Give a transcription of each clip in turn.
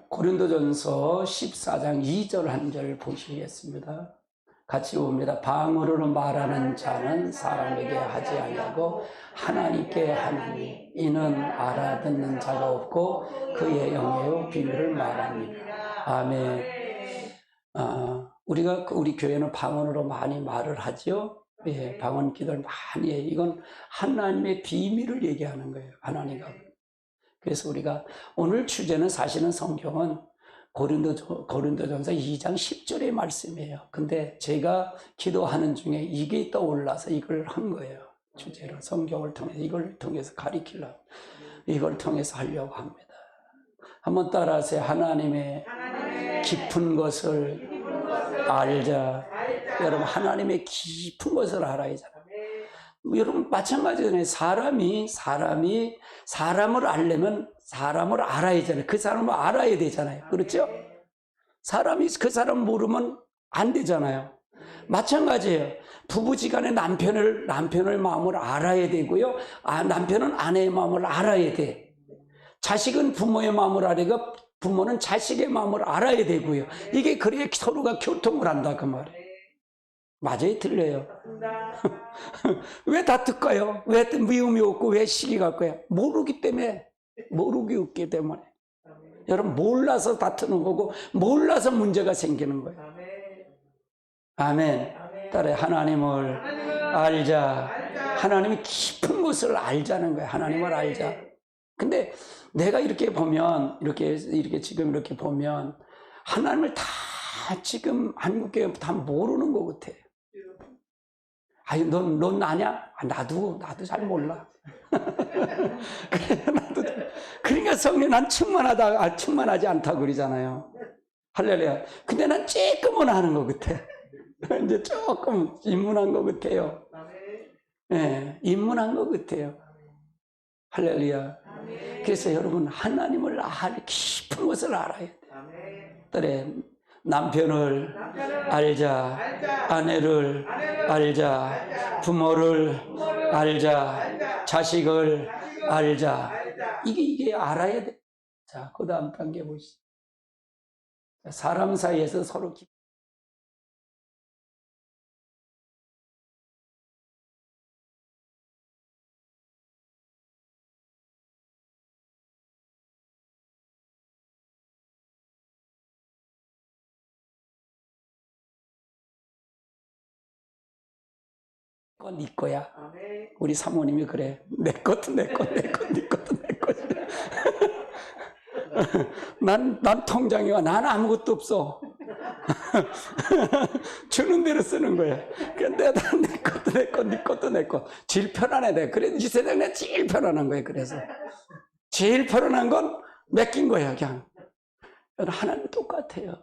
고린도전서 14장 2절 1절 보시겠습니다. 같이 봅니다. 방언으로 말하는 자는 사람에게 하지 아니하고 하나님께 하나니 이는 알아듣는 자가 없고 그의 영예요 비밀을 말하니. 아멘. 우리 교회는 방언으로 많이 말을 하죠. 예, 방언 기도를 많이 해요. 이건 하나님의 비밀을 얘기하는 거예요. 하나님과. 그래서 우리가 오늘 주제는 사실은 성경은 고린도전서 2장 10절의 말씀이에요. 근데 제가 기도하는 중에 이게 떠올라서 이걸 한 거예요. 주제로 성경을 통해서 이걸 통해서 가리키려고 이걸 통해서 하려고 합니다. 한번 따라하세요. 하나님의 깊은 것을 알자. 여러분 하나님의 깊은 것을 알아야 잖아요. 여러분 마찬가지잖아요. 사람을 알려면 사람을 알아야 잖아요. 그 사람을 알아야 되잖아요. 그렇죠? 사람이 그 사람 모르면 안 되잖아요. 마찬가지예요. 부부지간에 남편을 마음을 알아야 되고요. 남편은 아내의 마음을 알아야 돼. 자식은 부모의 마음을 알아야 부모는 자식의 마음을 알아야 되고요. 이게 그래야 서로가 교통을 한다 그 말이에요. 맞아요? 틀려요? 왜 다툴까요? 왜 미움이 없고 왜 시기가 없고요? 모르기 때문에. 모르기 없기 때문에. 여러분 몰라서 다투는 거고 몰라서 문제가 생기는 거예요. 아멘. 따라 하나님을 알자. 하나님이 깊은 것을 알자는 거예요. 하나님을 알자. 근데 내가 이렇게 보면 이렇게 지금 이렇게 보면 하나님을 다 지금 한국교회 다 모르는 것 같아. 아니 넌 아냐? 나도 잘 몰라. 그러니까 성령 난 충만하지 않다고 그러잖아요. 할렐루야. 근데 난 조금은 하는 것 같아. 이제 조금 입문한 것 같아요. 예, 입문한 것 같아요. 할렐루야. 그래서 여러분 하나님을 깊은 것을 알아야 돼. 그래. 남편을 알자, 아내를 알자, 부모를 알자, 자식을 알자. 이게 알아야 돼. 자, 그 다음 단계 보시죠. 사람 사이에서 서로 네 거야. 우리 사모님이 그래. 내 것도 내 것, 네 것도 내 것. 난 통장이와 난 아무것도 없어. 주는 대로 쓰는 거야. 근데 내 것도 내 것, 네 것도 내 것. 제일 편안해. 내가. 그래, 이 세상에 제일 편안한 거야. 그래서 제일 편안한 건 맡긴 거야. 그냥. 하나님 똑같아요.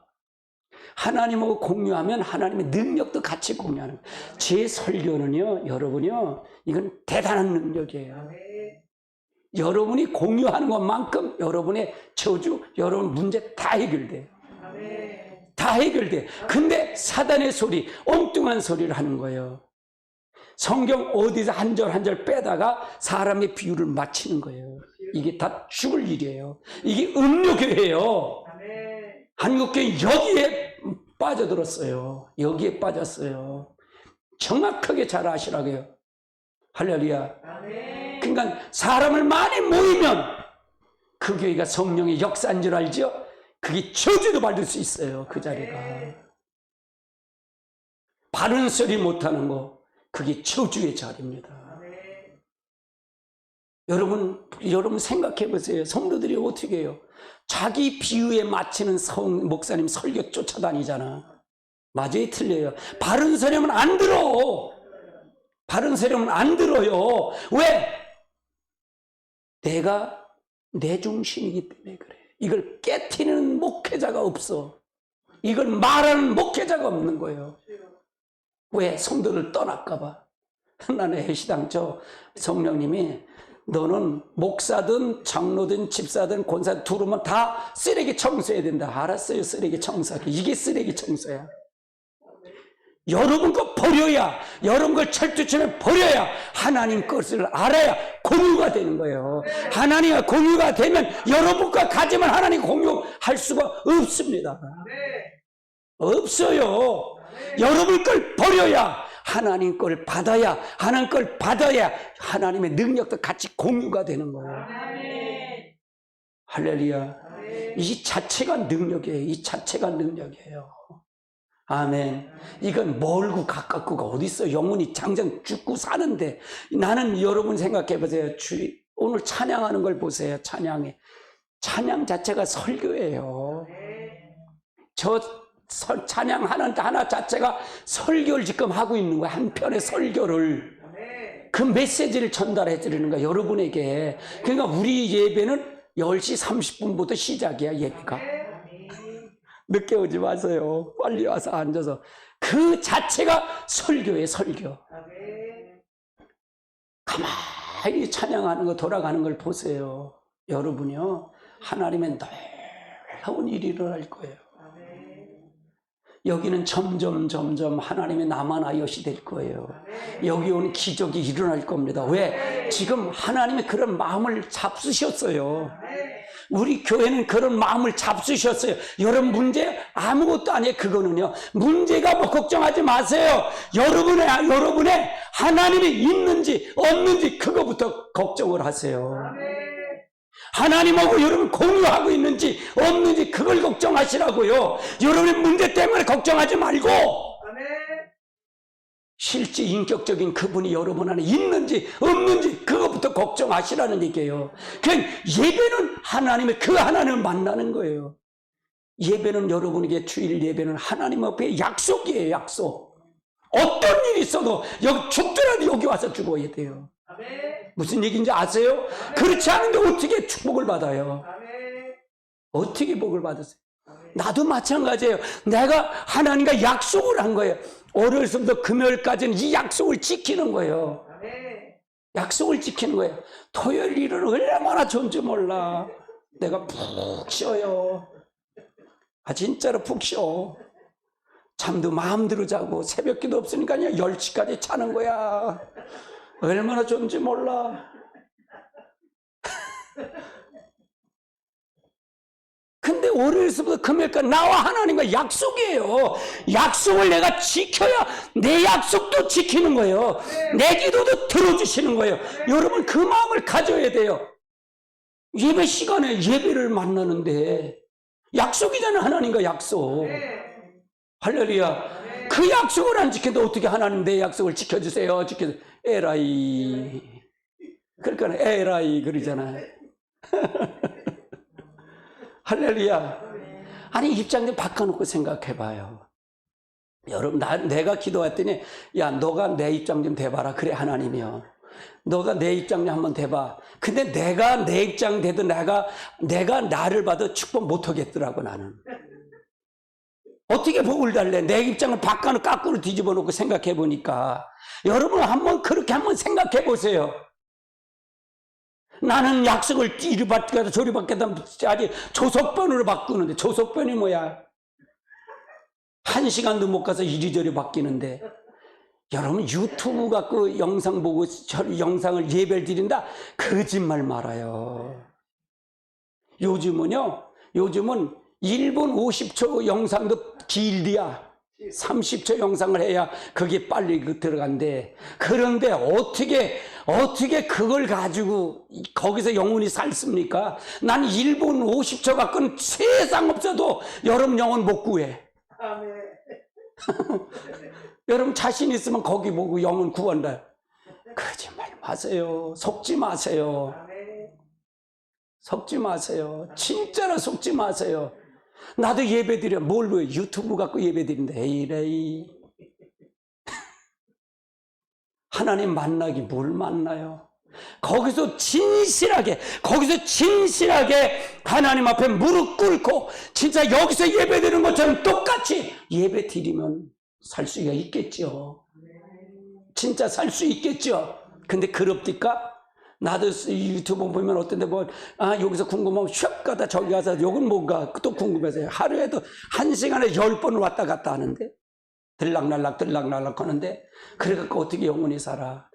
하나님하고 공유하면 하나님의 능력도 같이 공유하는 거예요. 제 설교는요, 여러분이요, 이건 대단한 능력이에요. 여러분이 공유하는 것만큼 여러분의 저주, 여러분 문제 다 해결돼요. 다 해결돼. 근데 사단의 소리, 엉뚱한 소리를 하는 거예요. 성경 어디서 한 절 한 절 빼다가 사람의 비유를 맞히는 거예요. 이게 다 죽을 일이에요. 이게 음료교회예요. 한국교회 여기에 빠져들었어요. 여기에 빠졌어요. 정확하게 잘 아시라고요. 할렐루야. 그러니까 사람을 많이 모이면 그 교회가 성령의 역사인 줄 알죠? 그게 저주도 받을 수 있어요. 그 자리가. 바른 소리 못하는 거 그게 저주의 자리입니다. 여러분 생각해 보세요. 성도들이 어떻게 해요? 자기 비유에 맞추는 목사님 설교 쫓아다니잖아. 맞아요? 틀려요? 바른 소리면 안 들어. 바른 소리면 안 들어요. 왜? 내가 내 중심이기 때문에 그래. 이걸 깨트리는 목회자가 없어. 이걸 말하는 목회자가 없는 거예요. 왜? 성도를 떠날까 봐. 나는 해시당 성령님이 너는 목사든 장로든 집사든 권사든 들어오면 다 쓰레기 청소해야 된다. 알았어요. 쓰레기 청소하기. 이게 쓰레기 청소야. 여러분 거 버려야, 여러분 걸 철두처럼 버려야 하나님 것을 알아야 공유가 되는 거예요. 하나님과 공유가 되면 여러분과 가지만 하나님 공유할 수가 없습니다. 없어요. 여러분 걸 버려야 하나님 걸 받아야, 하나님 걸 받아야 하나님의 능력도 같이 공유가 되는 거예요. 할렐루야. 이 자체가 능력이에요. 이 자체가 능력이에요. 아멘. 이건 멀고 가깝고가 어디 있어? 영혼이 당장 죽고 사는데. 나는 여러분 생각해 보세요. 오늘 찬양하는 걸 보세요. 찬양 자체가 설교예요. 저 찬양 하나 자체가 설교를 지금 하고 있는 거야. 한 편의 설교를. 그 메시지를 전달해 드리는 거야. 여러분에게. 그러니까 우리 예배는 10시 30분부터 시작이야. 예배가. 늦게 오지 마세요. 빨리 와서 앉아서. 그 자체가 설교예요. 설교. 가만히 찬양하는 거, 돌아가는 걸 보세요. 여러분이요, 하나님의 놀라운 일이 일어날 거예요. 여기는 점점 하나님의 나만 것이 될 거예요. 여기 오는 기적이 일어날 겁니다. 왜? 지금 하나님의 그런 마음을 잡수셨어요. 우리 교회는 그런 마음을 잡수셨어요. 여러분 문제 아무것도 아니에요. 그거는요, 문제가 뭐 걱정하지 마세요. 여러분의 하나님이 있는지 없는지 그거부터 걱정을 하세요. 하나님하고 여러분 공유하고 있는지 없는지 그걸 걱정하시라고요. 여러분의 문제 때문에 걱정하지 말고 실제 인격적인 그분이 여러분 안에 있는지 없는지 그것부터 걱정하시라는 얘기예요. 그냥 예배는 하나님의 그 하나님을 만나는 거예요. 예배는 여러분에게 주일 예배는 하나님 앞에 약속이에요. 약속. 어떤 일이 있어도 여기 죽더라도 여기 와서 죽어야 돼요. 무슨 얘기인지 아세요? 그렇지 않은데 어떻게 축복을 받아요? 어떻게 복을 받으세요? 나도 마찬가지예요. 내가 하나님과 약속을 한 거예요. 월요일부터 금요일까지는 이 약속을 지키는 거예요. 약속을 지키는 거예요. 토요일 일은 얼마나 좋은지 몰라. 내가 푹 쉬어요. 진짜로 푹 쉬어. 잠도 마음대로 자고 새벽기도 없으니까 그냥 10시까지 자는 거야. 얼마나 좋은지 몰라. 근데 월요일부터 금요일까지 나와 하나님과 약속이에요. 약속을 내가 지켜야 내 약속도 지키는 거예요. 내 기도도 들어주시는 거예요. 여러분 그 마음을 가져야 돼요. 예배 시간에 예배를 만나는데 약속이잖아요. 하나님과 약속. 할렐루야. 그 약속을 안 지켜도 어떻게 하나님 내 약속을 지켜주세요. 에라이. 그러니까 에라이 그러잖아요. 할렐루야. 아니 입장 좀 바꿔놓고 생각해봐요. 여러분 내가 기도했더니 야 너가 내 입장 좀 대봐라. 그래 하나님이요. 너가 내 입장 좀 한번 대봐. 근데 내가 내 입장 대도 내가 나를 봐도 축복 못하겠더라고 나는. 어떻게 복을 달래? 내 입장을 바꿔놓고 거꾸로 뒤집어 놓고 생각해 보니까 여러분 그렇게 한번 생각해 보세요. 나는 약속을 이리 받겠다 저리 받겠다 아직 조석변으로 바꾸는데 조석변이 뭐야? 1시간도 못 가서 이리저리 바뀌는데 여러분 유튜브 갖고 영상 보고 영상을 예배를 드린다? 거짓말 말아요. 요즘은 1분 50초 영상도 길디야. 30초 영상을 해야 그게 빨리 들어간대. 그런데 어떻게 그걸 가지고 거기서 영혼이 살습니까? 난 1분 50초 갖고는 세상 없어도 여러분 영혼 못 구해. 여러분 자신 있으면 거기 보고 영혼 구한다. 거짓말 마세요. 속지 마세요. 속지 마세요. 진짜로 속지 마세요. 나도 예배 드려. 뭘 왜 유튜브 갖고 예배 드린다. 에이레이. 하나님 만나기 뭘 만나요? 거기서 진실하게 하나님 앞에 무릎 꿇고 진짜 여기서 예배 드리는 것처럼 똑같이 예배 드리면 살 수가 있겠죠. 진짜 살 수 있겠죠. 근데 그럽니까? 나도 유튜브 보면 어떤데 여기서 궁금하면 슉 가다 저기 가서 여긴 뭔가 또 궁금해서요. 하루에도 1시간에 10번을 왔다 갔다 하는데 들락날락 하는데, 그래갖고 어떻게 영원히 살아?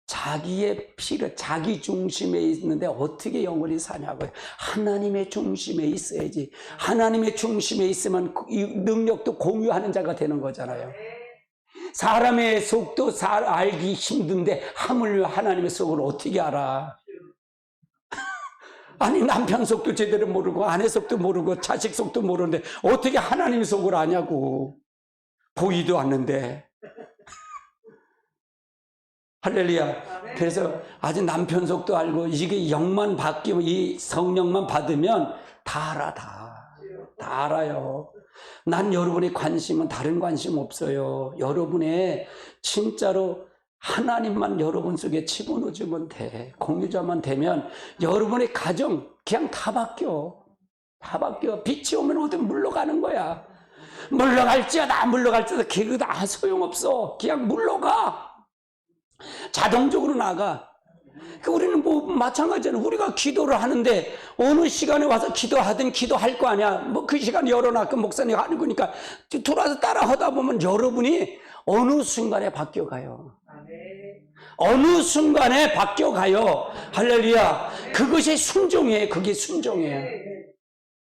자기의 피를, 자기 중심에 있는데 어떻게 영원히 사냐고요. 하나님의 중심에 있어야지. 하나님의 중심에 있으면 이 능력도 공유하는 자가 되는 거잖아요. 사람의 속도 알기 힘든데 하물며 하나님의 속을 어떻게 알아? 아니, 남편 속도 제대로 모르고 아내 속도 모르고 자식 속도 모르는데 어떻게 하나님 속을 아냐고. 보이도 않는데. 할렐루야. 그래서 아직 남편 속도 알고 이게 영만 바뀌면, 이 성령만 받으면 다 알아. 다 알아요. 난 여러분의 관심은 다른 관심 없어요. 여러분의 진짜로 하나님만 여러분 속에 집어넣어주면 돼. 공유자만 되면 여러분의 가정 그냥 다 바뀌어. 다 바뀌어. 빛이 오면 어디 물러가는 거야. 물러갈지어다. 걔그 다 소용없어. 그냥 물러가. 자동적으로 나가. 우리는 뭐 마찬가지잖아. 우리가 기도를 하는데 어느 시간에 와서 기도하든 기도할 거 아니야. 뭐 그 시간 열어놨고 목사님 하는 거니까 돌아서 따라 하다 보면 여러분이 어느 순간에 바뀌어가요. 어느 순간에 바뀌어가요. 할렐루야. 그것이 순종이에요. 그게 순종이에요.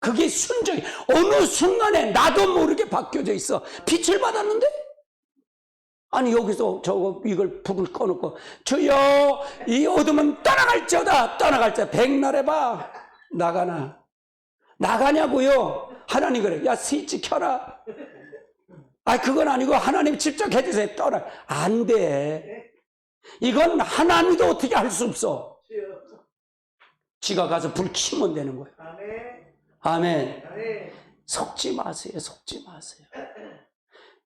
그게 순종이에요. 어느 순간에 나도 모르게 바뀌어져 있어. 빛을 받았는데? 아니, 여기서 이걸 불을 꺼놓고, 주여, 이 어둠은 떠나갈지어다. 백날 해봐. 나가냐고요. 하나님 그래. 야, 스위치 켜라. 그건 아니고 하나님 직접 해주세요. 안 돼. 이건 하나님도 어떻게 할 수 없어. 지가 가서 불 켜면 되는 거예요. 아멘. 속지 마세요.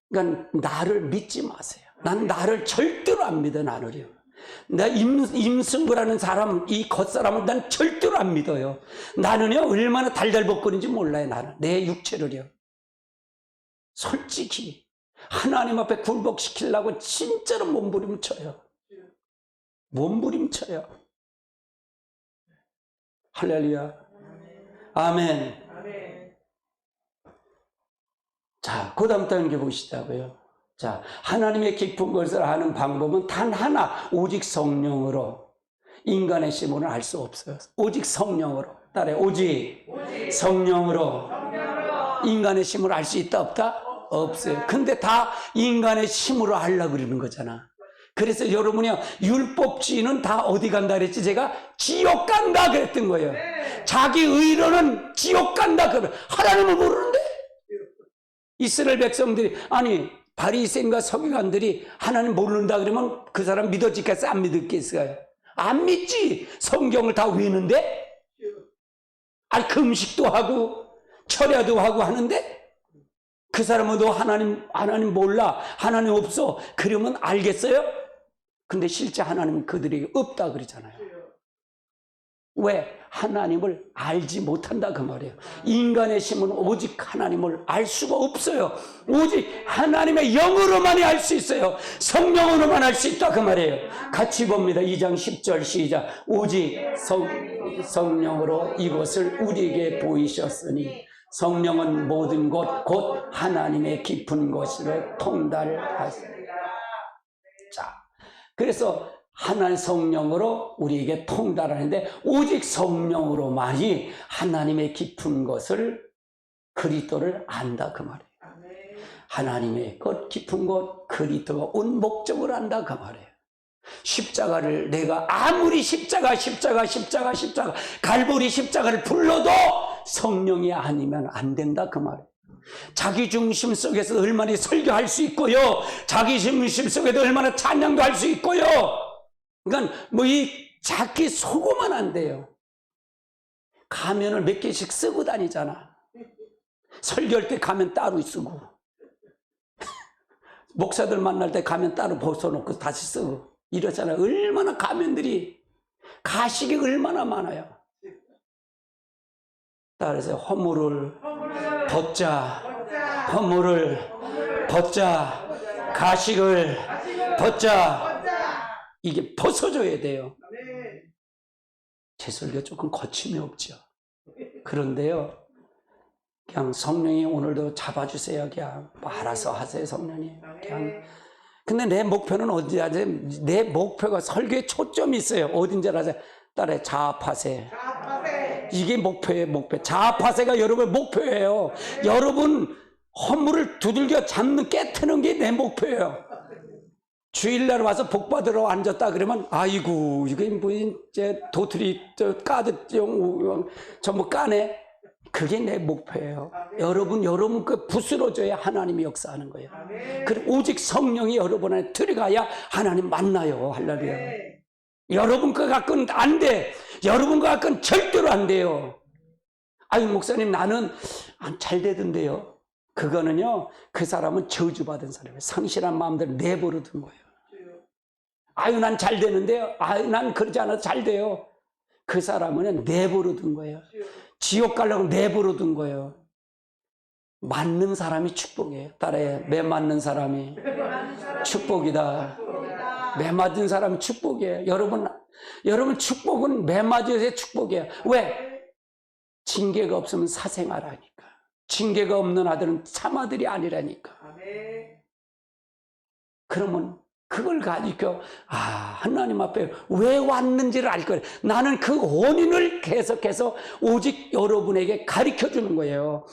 그러니까 나를 믿지 마세요. 난 나를 절대로 안 믿어. 나를요. 나 임승구라는 사람, 이 겉사람은 난 절대로 안 믿어요. 나는요, 얼마나 달달벗거리는지 몰라요. 나는 내 육체를요. 솔직히 하나님 앞에 굴복시키려고 진짜로 몸부림쳐요. 할렐루야. 아멘. 자, 그 다음 단계 보시자고요. 자, 하나님의 깊은 것을 아는 방법은 단 하나, 오직 성령으로. 인간의 힘으로는 알 수 없어요. 오직 성령으로. 따라해. 오직 성령으로. 인간의 힘으로 알 수 있다 없다? 없어요. 근데 다 인간의 힘으로 하려고 그러는 거잖아. 그래서 여러분이요, 율법주의는 다 어디 간다 그랬지? 제가 지옥 간다 그랬던 거예요. 자기 의로는 지옥 간다. 하나님을 모르는데? 이스라엘 백성들이, 아니, 바리새인과 서기관들이 하나님 모른다 그러면 그 사람 믿어지겠어요? 안 믿겠어요? 안 믿지. 성경을 다 외는데? 금식도 하고 철야도 하고 하는데 그 사람은 너 하나님 몰라, 하나님 없어, 그러면 알겠어요? 근데 실제 하나님은 그들에게 없다 그러잖아요. 왜? 하나님을 알지 못한다 그 말이에요. 인간의 힘은 오직 하나님을 알 수가 없어요. 오직 하나님의 영으로만이 알 수 있어요. 성령으로만 알 수 있다 그 말이에요. 같이 봅니다. 2장 10절 시작. 오직 성령으로 이것을 우리에게 보이셨으니 성령은 모든 것 곧 하나님의 깊은 것으로 통달하시리라. 자, 그래서 하나님 성령으로 우리에게 통달하는데 오직 성령으로만이 하나님의 깊은 것을, 그리스도를 안다 그 말이에요. 하나님의 것 깊은 것, 그리스도가 온 목적을 안다 그 말이에요. 십자가를 내가 아무리 십자가 갈보리 십자가를 불러도 성령이 아니면 안 된다 그 말이에요. 자기 중심 속에서 얼마나 설교할 수 있고요, 자기 중심 속에도 얼마나 찬양도 할 수 있고요. 그러니까 자기 속으면 안 돼요. 가면을 몇 개씩 쓰고 다니잖아. 설교할 때 가면 따로 쓰고, 목사들 만날 때 가면 따로 벗어놓고 다시 쓰고 이러잖아요. 얼마나 가면들이, 가식이 얼마나 많아요. 따라서 허물을 벗자, 허물을 벗자, 가식을 벗자. 이게 벗어져야 돼요. 제 설교 조금 거침이 없죠. 그런데요, 그냥 성령이 오늘도 잡아주세요. 그냥 뭐 알아서 하세요, 성령님. 그냥. 근데 내 목표는 어디야? 내 목표가 설교에 초점이 있어요. 어딘지 아세요? 따라해. 자아파세. 이게 목표예요, 목표. 자아파세가 여러분의 목표예요. 여러분 허물을 두들겨 잡는, 깨트는 게 내 목표예요. 주일날 와서 복 받으러 앉았다 그러면 아이고 이게 뭐 이제 도토리 전부 까네. 그게 내 목표예요. 여러분 그 부스러져야 하나님이 역사하는 거예요. 그리고 오직 성령이 여러분 안에 들어가야 하나님 만나요. 할렐루야. 여러분 거 갖고는 안 돼. 여러분 거 갖고는 절대로 안 돼요. 아유 목사님 나는 잘 되던데요. 그거는요, 그 사람은 저주받은 사람이에요. 상실한 마음대로 내버려 둔 거예요. 아유 난 잘 되는데요. 아유 난 그러지 않아도 잘 돼요. 그 사람은 내버려 둔 거예요. 지옥 가려고 내버려 둔 거예요. 맞는 사람이 축복이에요. 따라해. 매 맞는 사람이 축복이다. 매 맞은 사람이 축복이에요. 여러분 축복은 매 맞아야 축복이에요. 왜? 징계가 없으면 사생아라니까. 징계가 없는 아들은 참아들이 아니라니까. 그러면 그걸 가지고 하나님 앞에 왜 왔는지를 알 거예요. 나는 그 원인을 계속해서 오직 여러분에게 가르쳐 주는 거예요.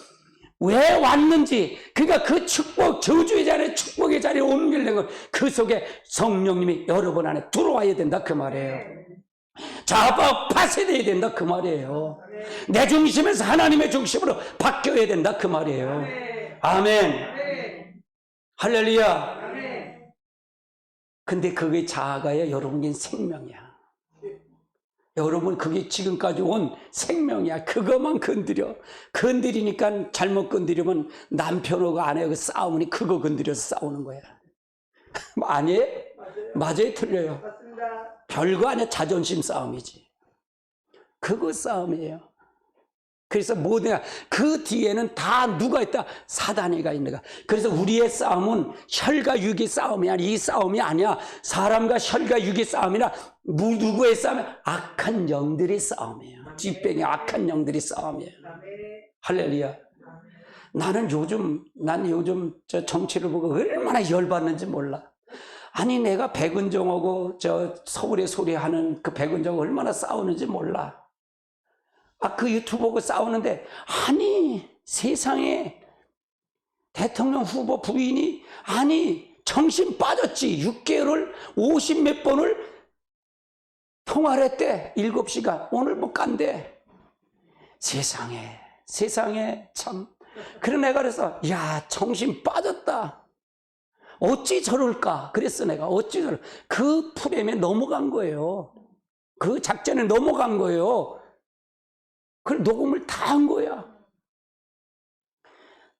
왜 왔는지. 그러니까 그 축복, 저주의 자리에 축복의 자리에 옮기려는 건 그 속에 성령님이 여러분 안에 들어와야 된다 그 말이에요. 자아가 파쇄되어야 된다 그 말이에요. 내 중심에서 하나님의 중심으로 바뀌어야 된다 그 말이에요. 아멘. 할렐루야. 근데 그게 자아가야 여러분의 생명이야. 여러분 그게 지금까지 온 생명이야. 그것만 건드리니까 잘못 건드리면 남편하고 아내하고 싸우니 그거 건드려서 싸우는 거야. 아니에요? 맞아요? 틀려요? 별거 아니야. 자존심 싸움이지. 그거 싸움이에요. 그래서 뭐냐, 그 뒤에는 다 누가 있다? 사단이가 있는 거야. 그래서 우리의 싸움은 혈과 육의 싸움이 아니야. 이 싸움이 아니야. 사람과 혈과 육의 싸움이라 누구의 싸움이야? 악한 영들의 싸움이에요. 뒷병이 악한 영들의 싸움이에요. 할렐루야. 난 요즘 저 정치를 보고 얼마나 열받는지 몰라. 아니 내가 백은정하고 저 서울의 소리하는 그 백은정 얼마나 싸우는지 몰라. 그 유튜브 보고 싸우는데, 아니 세상에 대통령 후보 부인이 정신 빠졌지. 6개월을 50몇 번을 통화를 했대. 7시간. 오늘 못 간대. 세상에 참. 그래 내가 그래서 야 정신 빠졌다. 어찌 저럴까. 그랬어 내가. 어찌 저럴까. 그 프레임에 넘어간 거예요. 그 작전에 넘어간 거예요. 그걸 녹음을 다 한 거야.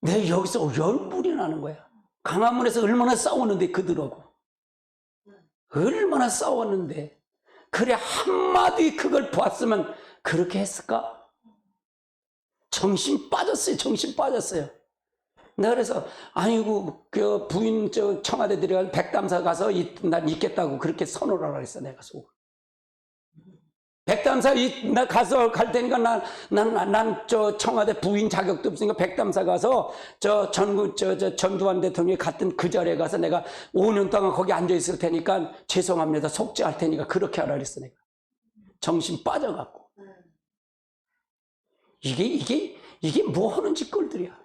내가 여기서 열불이 나는 거야. 강화문에서 얼마나 싸웠는데 그들하고. 얼마나 싸웠는데. 그래 한마디 그걸 봤으면 그렇게 했을까? 정신 빠졌어요. 내가 그래서 아이고 그 부인 저 청와대 들어가 백담사 가서 난 있겠다고 그렇게 선언을 하라 했어. 내가 속. 백담사 나 가서 갈 테니까 난 저 청와대 부인 자격도 없으니까 백담사 가서 저 전두환 대통령이 갔던 그 자리에 가서 내가 5년 동안 거기 앉아 있을 테니까 죄송합니다. 속죄할 테니까 그렇게 하라 그랬어 내가. 정신 빠져갖고. 이게 뭐 하는 짓거리들이야.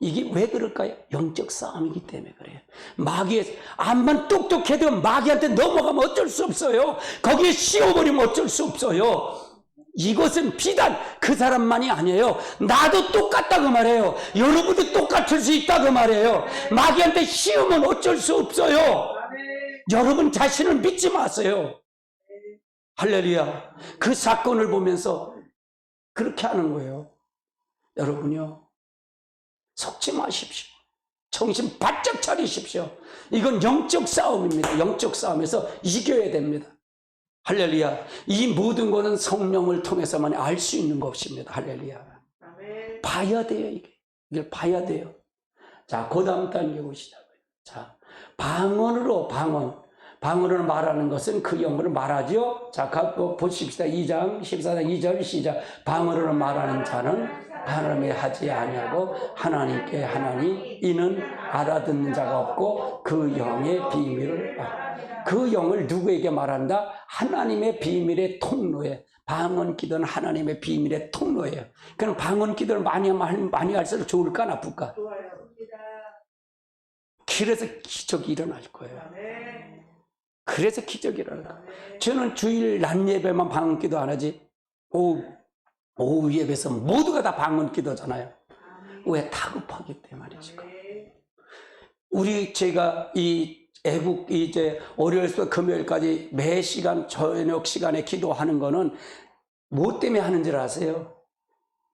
이게 왜 그럴까요? 영적 싸움이기 때문에 그래요. 마귀의 암만 똑똑해도 마귀한테 넘어가면 어쩔 수 없어요. 거기에 씌워버리면 어쩔 수 없어요. 이것은 비단 그 사람만이 아니에요. 나도 똑같다고 말해요. 여러분도 똑같을 수 있다고 말해요. 마귀한테 씌우면 어쩔 수 없어요. 여러분 자신을 믿지 마세요. 할렐루야. 그 사건을 보면서 그렇게 하는 거예요. 여러분요, 속지 마십시오. 정신 바짝 차리십시오. 이건 영적 싸움입니다. 영적 싸움에서 이겨야 됩니다. 할렐루야. 이 모든 것은 성령을 통해서만 알 수 있는 것입니다. 할렐루야. 봐야 돼요. 이걸 봐야 돼요. 자, 그 다음 단계 보시자고요. 자, 방언으로 방언. 방언으로 말하는 것은 그 영으로 말하죠. 자, 보십시다. 2장 14장 2절 시작. 방언으로 말하는 자는 하나님이 하지 아니하고 하나님께 하나니 이는 알아듣는 자가 없고 그 영의 비밀을 그 영을 누구에게 말한다? 하나님의 비밀의 통로에. 방언 기도는 하나님의 비밀의 통로예요. 그럼 방언 기도를 많이 할수록 좋을까 나쁠까? 그래서 기적이 일어날 거예요. 그래서 기적이 일어날 거예요. 저는 주일 낮 예배만 방언 기도 안 하지. 오후 예배에서 모두가 다 방언 기도잖아요. 왜? 다급하기 때문에 말이죠. 제가 이 애국 이제 월요일부터 금요일까지 매 시간 저녁 시간에 기도하는 거는 뭐 때문에 하는 줄 아세요?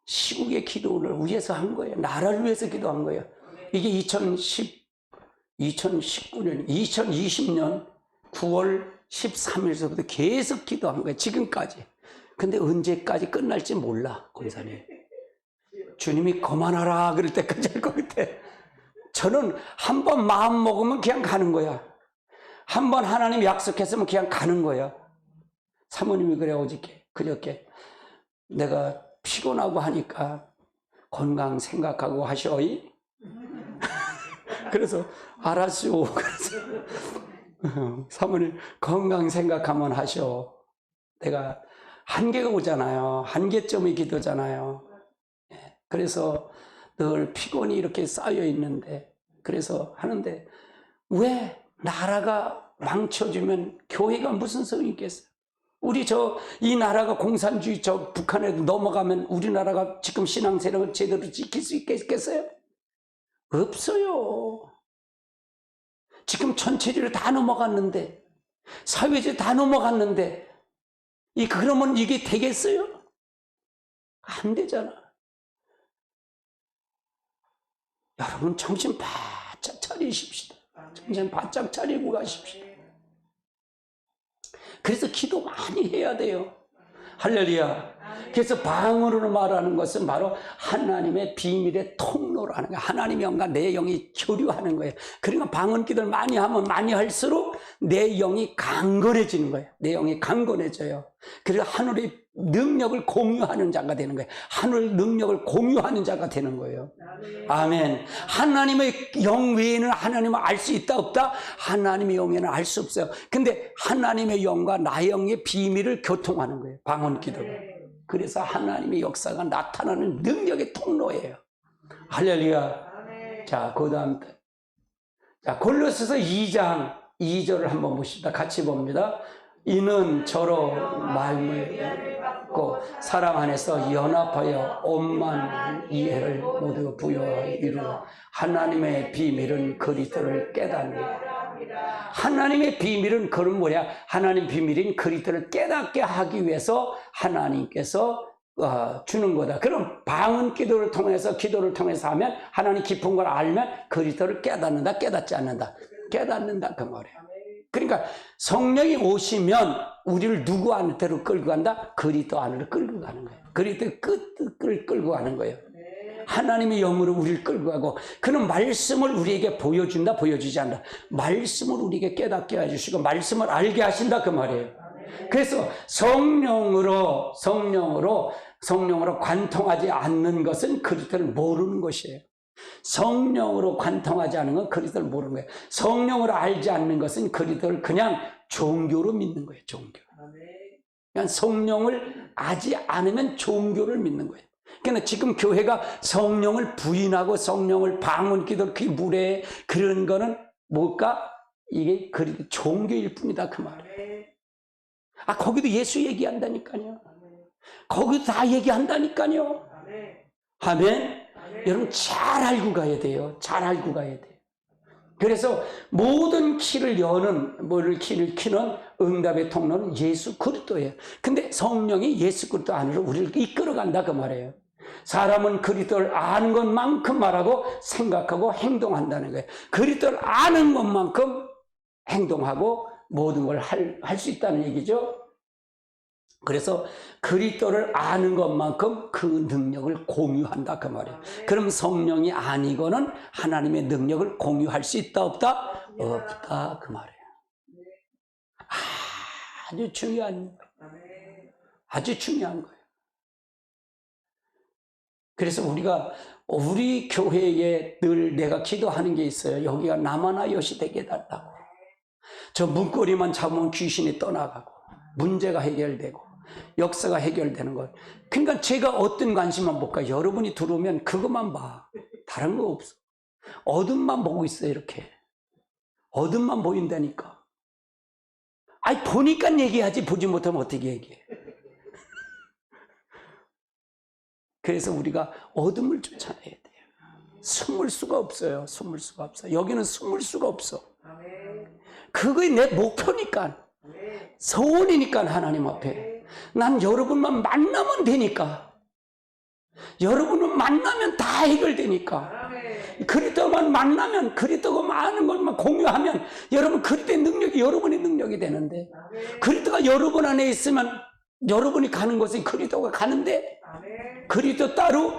시국의 기도를 위해서 한 거예요. 나라를 위해서 기도한 거예요. 이게 2019년, 2020년 9월 13일서부터 계속 기도한 거예요. 지금까지. 근데 언제까지 끝날지 몰라, 권사님. 주님이 그만하라 그럴 때까지 할 것 같아. 저는 한 번 마음 먹으면 그냥 가는 거야. 한 번 하나님 약속했으면 그냥 가는 거야. 사모님이 그래 그저께 내가 피곤하고 하니까 건강 생각하고 하셔이. 그래서 알았슈. 그래서 사모님 건강 생각하면 하셔. 내가 한계가 오잖아요. 한계점의 기도잖아요. 그래서 늘 피곤이 이렇게 쌓여 있는데, 그래서 하는데 왜 나라가 망쳐지면 교회가 무슨 소용이 있겠어요? 우리 이 나라가 공산주의 북한에도 넘어가면 우리나라가 지금 신앙생활을 제대로 지킬 수 있겠어요? 없어요. 지금 전체주의로 다 넘어갔는데, 사회주의 다 넘어갔는데, 그러면 이게 되겠어요? 안 되잖아. 여러분 정신 바짝 차리십시다. 정신 바짝 차리고 가십시오. 그래서 기도 많이 해야 돼요. 할렐루야. 그래서 방언으로 말하는 것은 바로 하나님의 비밀의 통로라는 거예요. 하나님의 영과 내 영이 교류하는 거예요. 그러니까 방언 기도를 많이 하면 많이 할수록 내 영이 강건해지는 거예요. 내 영이 강건해져요. 그래서 하늘의 능력을 공유하는 자가 되는 거예요. 하늘 능력을 공유하는 자가 되는 거예요. 아멘. 하나님의 영 외에는 하나님을 알 수 있다 없다? 하나님의 영에는 알 수 없어요. 근데 하나님의 영과 나의 영의 비밀을 교통하는 거예요. 방언 기도가. 그래서 하나님의 역사가 나타나는 능력의 통로예요. 할렐루야. 자, 그 다음 골로새서 2장 2절을 한번 보십시다. 같이 봅니다. 이는 저로 마음을 받고 사랑 안에서 연합하여 온만 이해를 모두 부여하여 이루어 하나님의 비밀은 그리스도를 깨닫는. 하나님의 비밀은 그런 뭐야? 하나님 비밀인 그리스도를 깨닫게 하기 위해서 하나님께서 주는 거다. 그럼 방언 기도를 통해서 하면 하나님 깊은 걸 알면 그리스도를 깨닫는다, 깨닫지 않는다? 깨닫는다 그 말이에요. 그러니까 성령이 오시면 우리를 누구 안으로 끌고 간다? 그리스도 안으로 끌고 가는 거예요. 그리스도의 끝을 끌고 가는 거예요. 하나님의 영으로 우리를 끌고 가고, 그는 말씀을 우리에게 보여준다, 보여주지 않는다. 말씀을 우리에게 깨닫게 해주시고 말씀을 알게 하신다 그 말이에요. 그래서 성령으로 관통하지 않는 것은 그리스도를 모르는 것이에요. 성령으로 관통하지 않는 건 그리스도를 모르는 거예요. 성령으로 알지 않는 것은 그리스도를 그냥 종교로 믿는 거예요. 종교. 그냥 성령을 알지 않으면 종교를 믿는 거예요. 그러니까 지금 교회가 성령을 부인하고 성령을 방언 기도 그 물에 그런 거는 뭘까? 이게 그리스도 종교일 뿐이다 그 말이에요. 거기도 예수 얘기한다니까요. 거기도 다 얘기한다니까요. 아멘. 여러분 잘 알고 가야 돼요. 잘 알고 가야 돼요. 그래서 모든 키를 여는 키를 키는 응답의 통로는 예수 그리스도예요. 근데 성령이 예수 그리스도 안으로 우리를 이끌어간다 그 말이에요. 사람은 그리스도를 아는 것만큼 말하고 생각하고 행동한다는 거예요. 그리스도를 아는 것만큼 행동하고 모든 걸 할 수 있다는 얘기죠. 그래서 그리스도를 아는 것만큼 그 능력을 공유한다 그 말이에요. 그럼 성령이 아니고는 하나님의 능력을 공유할 수 있다 없다? 없다 그 말이에요. 아주 중요한, 아주 중요한 거예요. 그래서 우리 교회에 늘 내가 기도하는 게 있어요. 여기가 남아나 여시 되게 해달라고. 저 문고리만 잡으면 귀신이 떠나가고 문제가 해결되고 역사가 해결되는 거예요. 그러니까 제가 어떤 관심만 볼까? 여러분이 들어오면 그것만 봐. 다른 거 없어. 어둠만 보고 있어요. 이렇게 어둠만 보인다니까. 아니 보니까 얘기하지 보지 못하면 어떻게 얘기해. 그래서 우리가 어둠을 쫓아내야 돼요. 숨을 수가 없어요. 숨을 수가 없어요. 여기는 숨을 수가 없어. 그게 내 목표니까, 소원이니까. 하나님 앞에 난 여러분만 만나면 되니까. 여러분은 만나면 다 해결되니까. 그리스도만 만나면, 그리스도가 많은 것만 공유하면 여러분 그리스도의 능력이 여러분의 능력이 되는데, 그리스도가 여러분 안에 있으면 여러분이 가는 곳에 그리스도가 가는데, 그리스도 따로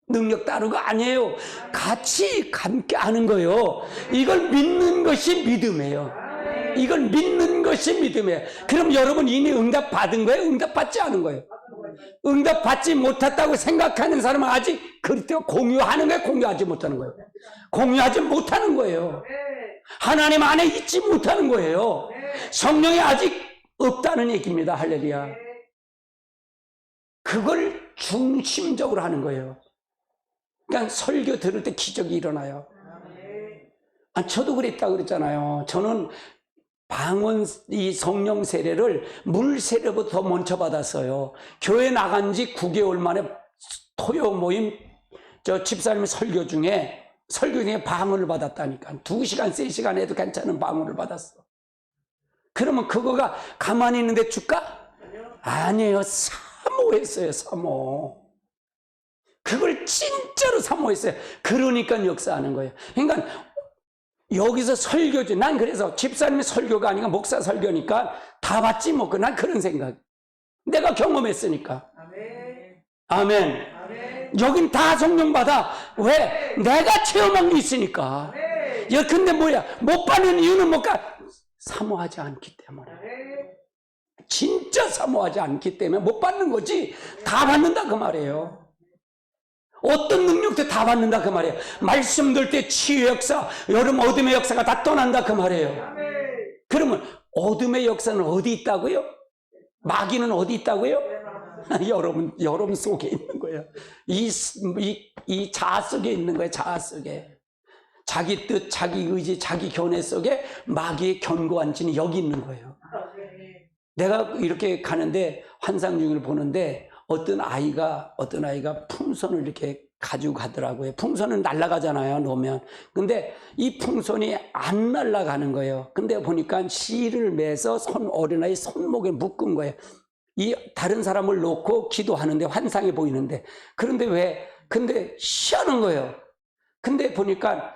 능력 따로가 아니에요. 같이 함께 하는 거예요. 이걸 믿는 것이 믿음이에요. 이걸 믿는 것이 믿음이에요. 그럼 여러분 이미 응답 받은 거예요? 응답 받지 않은 거예요? 응답 받지 못했다고 생각하는 사람은 아직 그리스도와 공유하는 거예요? 공유하지 못하는 거예요? 공유하지 못하는 거예요. 하나님 안에 있지 못하는 거예요. 성령이 아직 없다는 얘기입니다. 할렐루야. 그걸 중심적으로 하는 거예요. 그러니까 설교 들을 때 기적이 일어나요. 저도 그랬다 그랬잖아요. 저는 방언, 이 성령 세례를 물 세례부터 먼저 받았어요. 교회 나간 지 9개월 만에 토요 모임, 집사님 설교 중에 방언을 받았다니까. 2시간, 3시간 해도 괜찮은 방언을 받았어. 그러면 그거가 가만히 있는데 줄까? 아니에요. 사모했어요. 사모. 그걸 진짜로 사모했어요. 그러니까 역사하는 거예요. 그러니까 여기서 설교지. 난 그래서 집사님의 설교가 아니라 목사 설교니까 다 받지 뭐. 난 그런 생각. 내가 경험했으니까. 아멘. 여긴 다 성령 받아. 왜? 내가 체험한 게 있으니까. 근데 뭐야? 못 받는 이유는 뭘까? 사모하지 않기 때문에. 진짜 사모하지 않기 때문에 못 받는 거지. 다 받는다 그 말이에요. 어떤 능력도 다 받는다 그 말이에요. 말씀 들 때 치유의 역사, 여름 어둠의 역사가 다 떠난다 그 말이에요. 그러면 어둠의 역사는 어디 있다고요? 마귀는 어디 있다고요? 여러분 속에 있는 거예요. 이 자아 속에 있는 거예요. 자아 속에. 자기 뜻, 자기 의지, 자기 견해 속에 마귀의 견고한 진이 여기 있는 거예요. 내가 이렇게 가는데 환상중을 보는데 어떤 아이가 풍선을 이렇게 가지고 가더라고요. 풍선은 날아가잖아요, 놓으면. 근데 이 풍선이 안 날아가는 거예요. 근데 보니까 실을 매서 어린아이 손목에 묶은 거예요. 이 다른 사람을 놓고 기도하는데 환상이 보이는데. 근데 희한한 거예요. 근데 보니까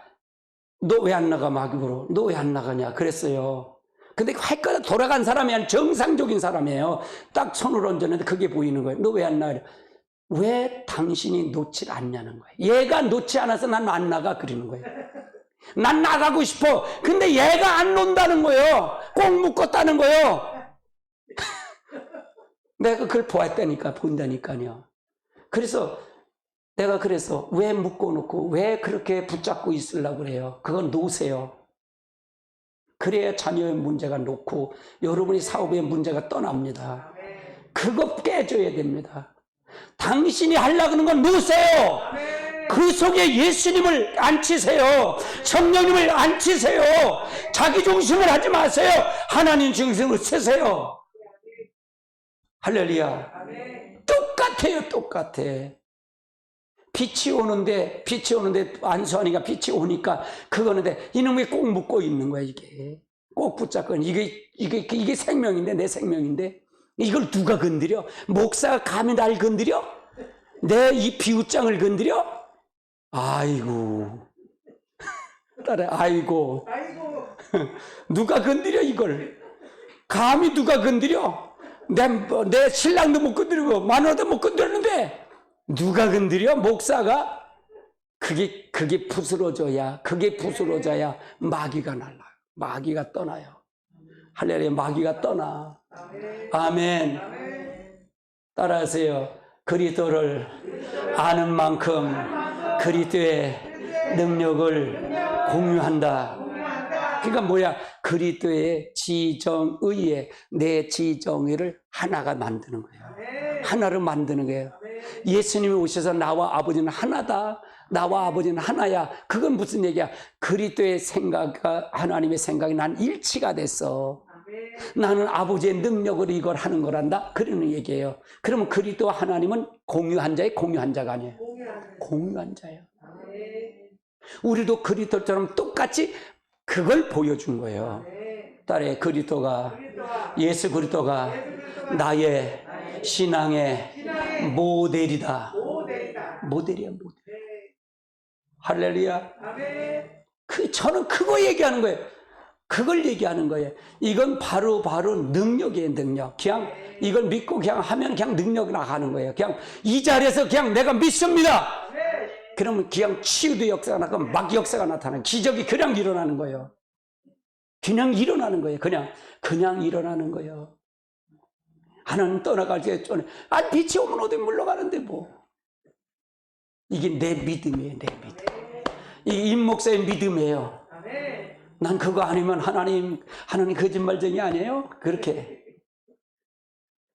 너 왜 안 나가, 마귀로? 너 왜 안 나가냐? 그랬어요. 근데 헷갈려 돌아간 사람이 아니라 정상적인 사람이에요. 딱 손을 얹었는데 그게 보이는 거예요. 너 왜 안 나가? 왜 당신이 놓질 않냐는 거예요. 얘가 놓지 않아서 난 안 나가 그러는 거예요. 난 나가고 싶어. 근데 얘가 안 논다는 거예요. 꼭 묶었다는 거예요. 내가 그걸 본다니까요. 그래서 내가 왜 묶어놓고 왜 그렇게 붙잡고 있으려고 그래요. 그건 놓으세요. 그래야 자녀의 문제가 놓고 여러분이 사업의 문제가 떠납니다. 그거 깨줘야 됩니다. 당신이 하려고 하는 건 놓으세요. 그 속에 예수님을 앉히세요. 성령님을 앉히세요. 자기 중심을 하지 마세요. 하나님 중심을 쓰세요. 할렐루야. 똑같아요. 똑같아. 빛이 오는데 안수하니까 빛이 오니까 그거는데 이놈이 꼭 묶고 있는 거야. 이게 꼭 붙잡고 이게 생명인데, 내 생명인데 이걸 누가 건드려? 목사가 감히 날 건드려? 내 이 비웃장을 건드려? 아이고 아이고 누가 건드려 이걸? 감히 누가 건드려? 내 신랑도 못 건드리고 마누라도 못 건드렸는데 누가 건드려? 목사가? 그게 부스러져야 마귀가 날라요. 마귀가 떠나요. 할렐루야. 마귀가 떠나. 아멘. 따라하세요. 그리스도를 아는 만큼 그리스도의 능력을 공유한다. 그러니까 뭐야? 그리스도의 지정의에 내 지정의를 하나가 만드는 거예요. 하나를 만드는 거예요. 예수님이 오셔서 나와 아버지는 하나다. 나와 아버지는 하나야. 그건 무슨 얘기야? 그리스도의 생각과 하나님의 생각이 난 일치가 됐어. 나는 아버지의 능력으로 이걸 하는 거란다. 그러는 얘기예요. 그러면 그리스도와 하나님은 공유한 자의 공유한 자가 아니에요. 공유한 자예요. 우리도 그리스도처럼 똑같이 그걸 보여준 거예요. 딸의 그리스도가 예수 그리스도가 나의 신앙의 모델이다. 모델이야, 모델. 할렐루야. 저는 그거 얘기하는 거예요. 그걸 얘기하는 거예요. 이건 바로 능력이에요, 능력. 그냥 이걸 믿고 그냥 하면 그냥 능력 나가는 거예요. 그냥 이 자리에서 그냥 내가 믿습니다. 그러면 그냥 치유도 역사가 나고 막 역사가 나타나는 기적이 그냥 일어나는 거예요. 그냥 일어나는 거예요. 그냥 일어나는 거예요. 하나님 떠나갈 때 빛이 오면 어디 물러가는데 뭐. 이게 내 믿음이에요, 내 믿음. 이 임목사의 믿음이에요. 난 그거 아니면 하나님 거짓말쟁이 아니에요? 그렇게.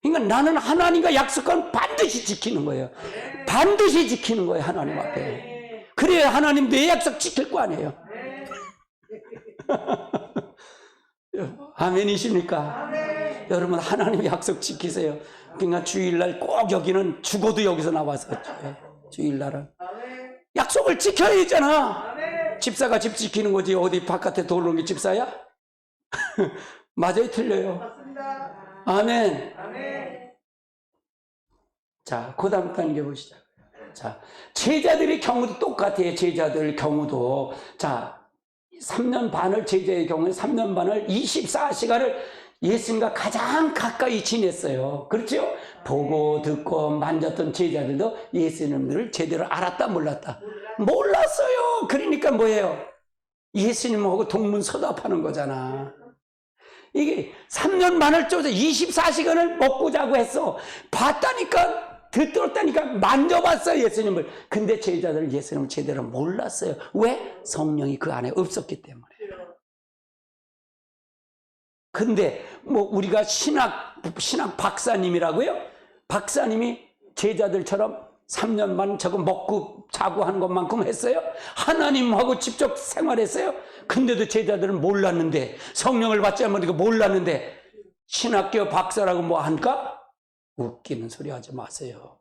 그러니까 나는 하나님과 약속한 반드시 지키는 거예요. 반드시 지키는 거예요, 하나님 앞에. 그래야 하나님 내 약속 지킬 거 아니에요. 아멘이십니까? 여러분 하나님의 약속 지키세요. 그러니까 주일날 꼭 여기는 죽어도 여기서 나와서 주일날은 약속을 지켜야 되잖아. 집사가 집 지키는 거지 어디 바깥에 돌아오는 게 집사야? 맞아요, 틀려요? 아멘. 자, 그 다음 단계 보시죠. 자, 제자들의 경우도 똑같아요. 제자들 경우도. 자, 3년 반을 제자의 경우에 3년 반을 24시간을 예수님과 가장 가까이 지냈어요. 그렇죠? 보고 듣고 만졌던 제자들도 예수님을 제대로 알았다 몰랐다? 몰랐어요. 그러니까 뭐예요? 예수님하고 동문서답하는 거잖아. 이게 3년 반을 쪼서 24시간을 먹고 자고 했어. 봤다니까, 듣들었다니까, 만져봤어요, 예수님을. 근데 제자들은 예수님을 제대로 몰랐어요. 왜? 성령이 그 안에 없었기 때문에. 근데 뭐 우리가 신학 박사님이라고요? 박사님이 제자들처럼 3년 반 저거 먹고 자고 하는 것만큼 했어요? 하나님하고 직접 생활했어요? 근데도 제자들은 몰랐는데, 성령을 받지 않으니까 몰랐는데 신학교 박사라고 뭐 하니까? 웃기는 소리 하지 마세요.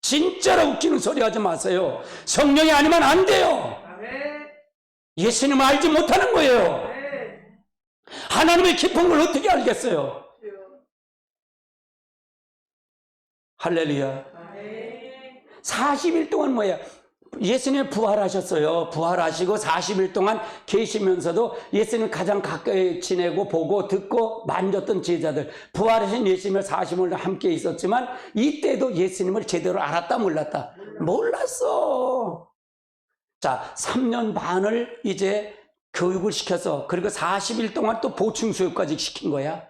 진짜로 웃기는 소리 하지 마세요. 성령이 아니면 안 돼요. 예수님을 알지 못하는 거예요. 하나님의 깊은 걸 어떻게 알겠어요? 할렐루야. 40일 동안 뭐예요? 예수님 부활하셨어요. 부활하시고 40일 동안 계시면서도 예수님 가장 가까이 지내고 보고 듣고 만졌던 제자들, 부활하신 예수님을 40일 함께 있었지만 이때도 예수님을 제대로 알았다 몰랐다? 몰랐어. 자, 3년 반을 이제 교육을 시켜서, 그리고 40일 동안 또 보충 수업까지 시킨 거야.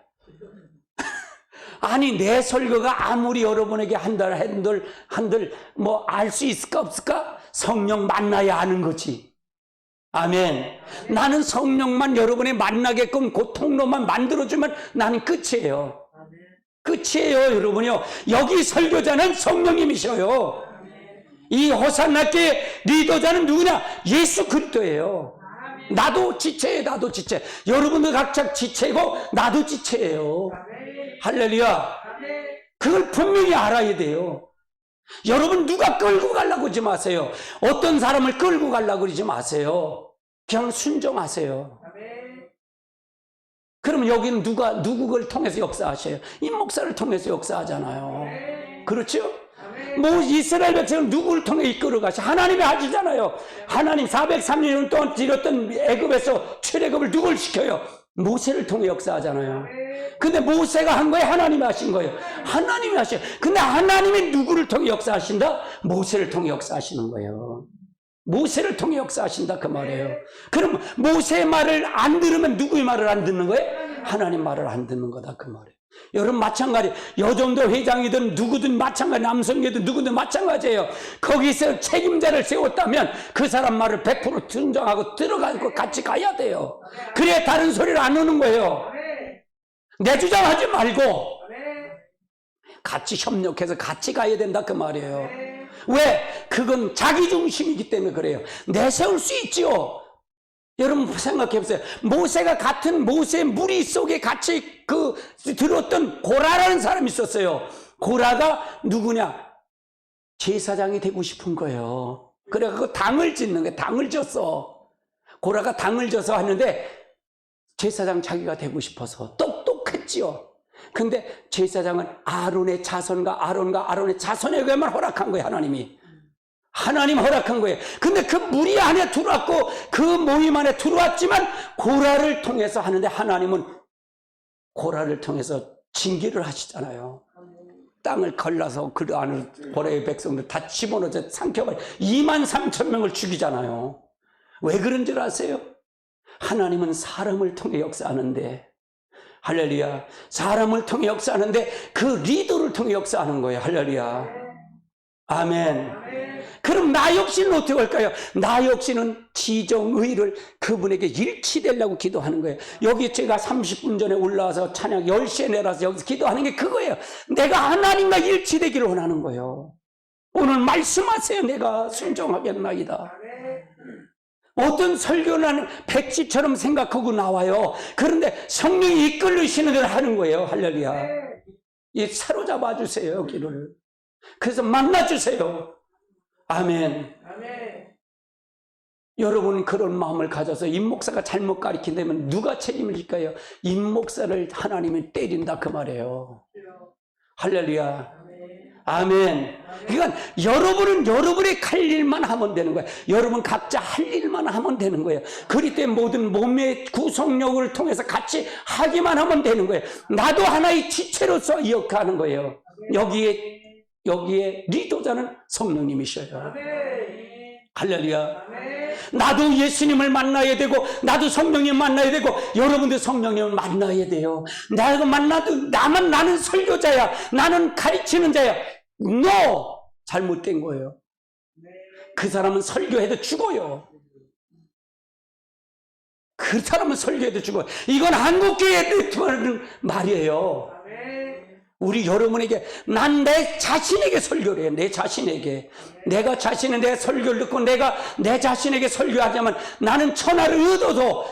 아니, 내 설교가 아무리 여러분에게 한들 뭐 알 수 있을까 없을까? 성령 만나야 아는 거지. 아멘. 나는 성령만 여러분이 만나게끔 그 통로만 만들어주면 나는 끝이에요. 끝이에요, 여러분이요. 여기 설교자는 성령님이셔요. 이 호산나께 리더자는 누구냐? 예수 그리스도예요. 나도 지체예요, 나도 지체. 여러분도 각자 지체고 나도 지체예요. 할렐루야. 그걸 분명히 알아야 돼요. 여러분 누가 끌고 가려고 그러지 마세요. 어떤 사람을 끌고 가려고 그러지 마세요. 그냥 순종하세요. 그러면 여기는 누구를 통해서 역사하셔요? 이 목사를 통해서 역사하잖아요. 그렇죠? 뭐 이스라엘 백성은 누구를 통해 이끌어 가시? 하나님이 하시잖아요. 하나님 430년 동안 지렸던 애굽에서 출애굽을 누굴 시켜요? 모세를 통해 역사하잖아요. 근데 모세가 한 거예요? 하나님이 하신 거예요? 하나님이 하셔요. 근데 하나님이 누구를 통해 역사하신다? 모세를 통해 역사하시는 거예요. 모세를 통해 역사하신다 그 말이에요. 그럼 모세의 말을 안 들으면 누구의 말을 안 듣는 거예요? 하나님 말을 안 듣는 거다 그 말이에요. 여러분 마찬가지, 여정도 회장이든 누구든 마찬가지, 남성이든 누구든 마찬가지예요. 거기서 책임자를 세웠다면 그 사람 말을 100% 순종하고 들어가고 같이 가야 돼요. 그래야 다른 소리를 안 하는 거예요. 내 주장하지 말고 같이 협력해서 같이 가야 된다 그 말이에요. 왜? 그건 자기중심이기 때문에 그래요. 내세울 수 있죠. 여러분 생각해 보세요. 모세가 같은 모세의 무리 속에 같이 들었던 고라라는 사람이 있었어요. 고라가 누구냐? 제사장이 되고 싶은 거예요. 그래갖고 당을 짓는 거예요. 당을 졌어. 고라가 당을 져서 하는데 제사장 자기가 되고 싶어서 똑똑했지요. 근데 제사장은 아론의 자손과 아론의 자손에게만 허락한 거예요. 하나님 허락한 거예요. 근데 그 무리 안에 들어왔고 그 모임 안에 들어왔지만 고라를 통해서 하는데 하나님은 고라를 통해서 징계를 하시잖아요. 땅을 걸러서 그 안을 고라의 백성들 다 집어넣어서 삼켜버려 23,000명을 죽이잖아요. 왜 그런 줄 아세요? 하나님은 사람을 통해 역사하는데, 할렐루야, 사람을 통해 역사하는데 그 리더를 통해 역사하는 거예요. 할렐루야, 아멘. 그럼 나 역시는 어떻게 할까요? 나 역시는 지정의를 그분에게 일치되려고 기도하는 거예요. 여기 제가 30분 전에 올라와서 찬양 10시에 내려서 여기서 기도하는 게 그거예요. 내가 하나님과 일치되기를 원하는 거예요. 오늘 말씀하세요. 내가 순종하겠나이다. 어떤 설교는 백지처럼 생각하고 나와요. 그런데 성령이 이끌리시는 대로 하는 거예요. 할렐루야. 이 사로잡아 주세요. 여기를. 그래서 만나주세요. 아멘. 아멘. 여러분 그런 마음을 가져서 임 목사가 잘못 가르친다면 누가 책임을 질까요? 임 목사를 하나님이 때린다 그 말이에요. 할렐루야. 아멘. 그러니까 여러분은 여러분의 할 일만 하면 되는 거예요. 여러분 각자 할 일만 하면 되는 거예요. 그리 때 모든 몸의 구성력을 통해서 같이 하기만 하면 되는 거예요. 나도 하나의 지체로서 이어가는 거예요. 여기에 리더자는 성령님이셔요. 할렐루야. 나도 예수님을 만나야 되고 나도 성령님 만나야 되고 여러분도 성령님을 만나야 돼요. 나는 설교자야, 나는 가르치는 자야. No! 잘못된 거예요. 그 사람은 설교해도 죽어요. 그 사람은 설교해도 죽어요. 이건 한국교회에 하는 말이에요. 우리 여러분에게, 난 내 자신에게 설교를 해요. 내 자신에게. 내가 자신은 내 설교를 듣고 내가 내 자신에게 설교하자면 나는 천하를 얻어도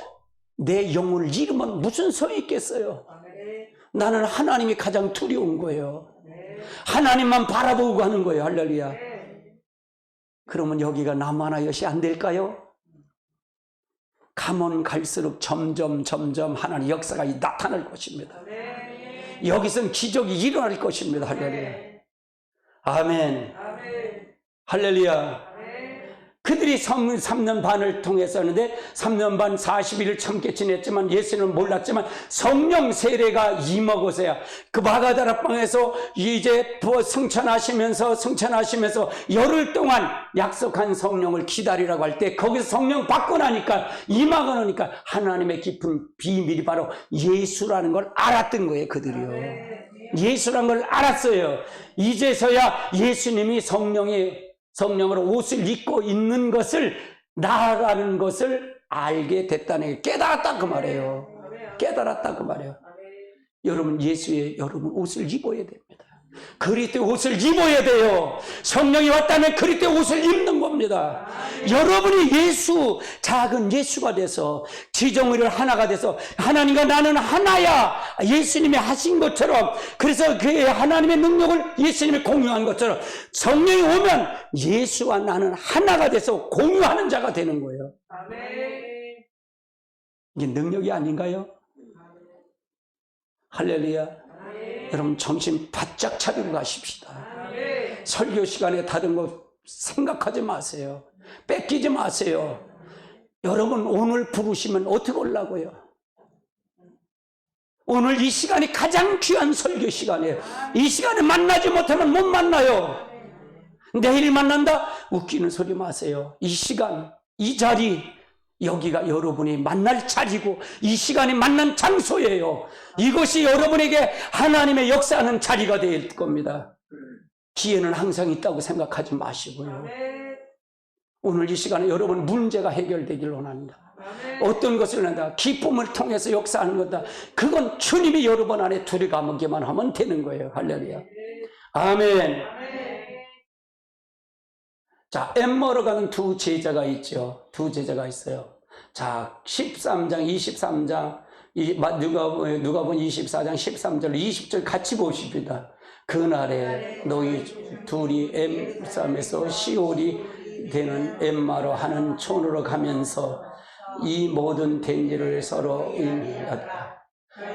내 영혼을 잃으면 무슨 소용이 있겠어요? 나는 하나님이 가장 두려운 거예요. 하나님만 바라보고 가는 거예요. 할렐루야. 그러면 여기가 남하나여시 안 될까요? 가면 갈수록 점점 하나님 역사가 나타날 것입니다. 여기선 기적이 일어날 것입니다. 할렐루야. 아멘. 할렐루야. 그들이 3년 반을 통해서 하는데 3년 반 40일을 참게 지냈지만 예수는 몰랐지만 성령 세례가 임하고서야 그 마가다락방에서 이제 승천하시면서 열흘 동안 약속한 성령을 기다리라고 할 때 거기서 성령 받고 나니까 임하고 나니까 하나님의 깊은 비밀이 바로 예수라는 걸 알았던 거예요. 그들이요. 예수라는 걸 알았어요. 이제서야 예수님이 성령으로 옷을 입고 있는 것을, 나아가는 것을 알게 됐다는 게, 깨달았다 그 말이에요. 깨달았다 그 말이에요. 여러분 여러분 옷을 입어야 됩니다. 그리스도의 옷을 입어야 돼요. 성령이 왔다면 그리스도의 옷을 입는 겁니다. 여러분이 작은 예수가 돼서 지정의를 하나가 돼서 하나님과 나는 하나야, 예수님이 하신 것처럼, 그래서 그 하나님의 능력을 예수님이 공유한 것처럼 성령이 오면 예수와 나는 하나가 돼서 공유하는 자가 되는 거예요. 이게 능력이 아닌가요? 할렐루야. 여러분 정신 바짝 차리고 가십시다. 설교 시간에 다른 거 생각하지 마세요. 뺏기지 마세요. 여러분 오늘 부르시면 어떻게 하려고요? 오늘 이 시간이 가장 귀한 설교 시간이에요. 이 시간에 만나지 못하면 못 만나요. 내일 만난다? 웃기는 소리 마세요. 이 시간, 이 자리, 여기가 여러분이 만날 자리고 이 시간이 만난 장소예요. 이것이 여러분에게 하나님의 역사하는 자리가 될 겁니다. 기회는 항상 있다고 생각하지 마시고요. 오늘 이 시간에 여러분 문제가 해결되길 원합니다. 어떤 것을 한다. 기쁨을 통해서 역사하는 거다. 그건 주님이 여러분 안에 들어가기만 하면 되는 거예요. 할렐루야. 아멘. 자, 엠마오로 가는 두 제자가 있죠. 두 제자가 있어요. 자, 13장, 23장, 누가복음 24장 13절, 20절 같이 보십니다. 그날에 너희 둘이 엠삼에서 시올이 되는 엠마로 하는 촌으로 가면서 이 모든 된 일을 서로 의미하다.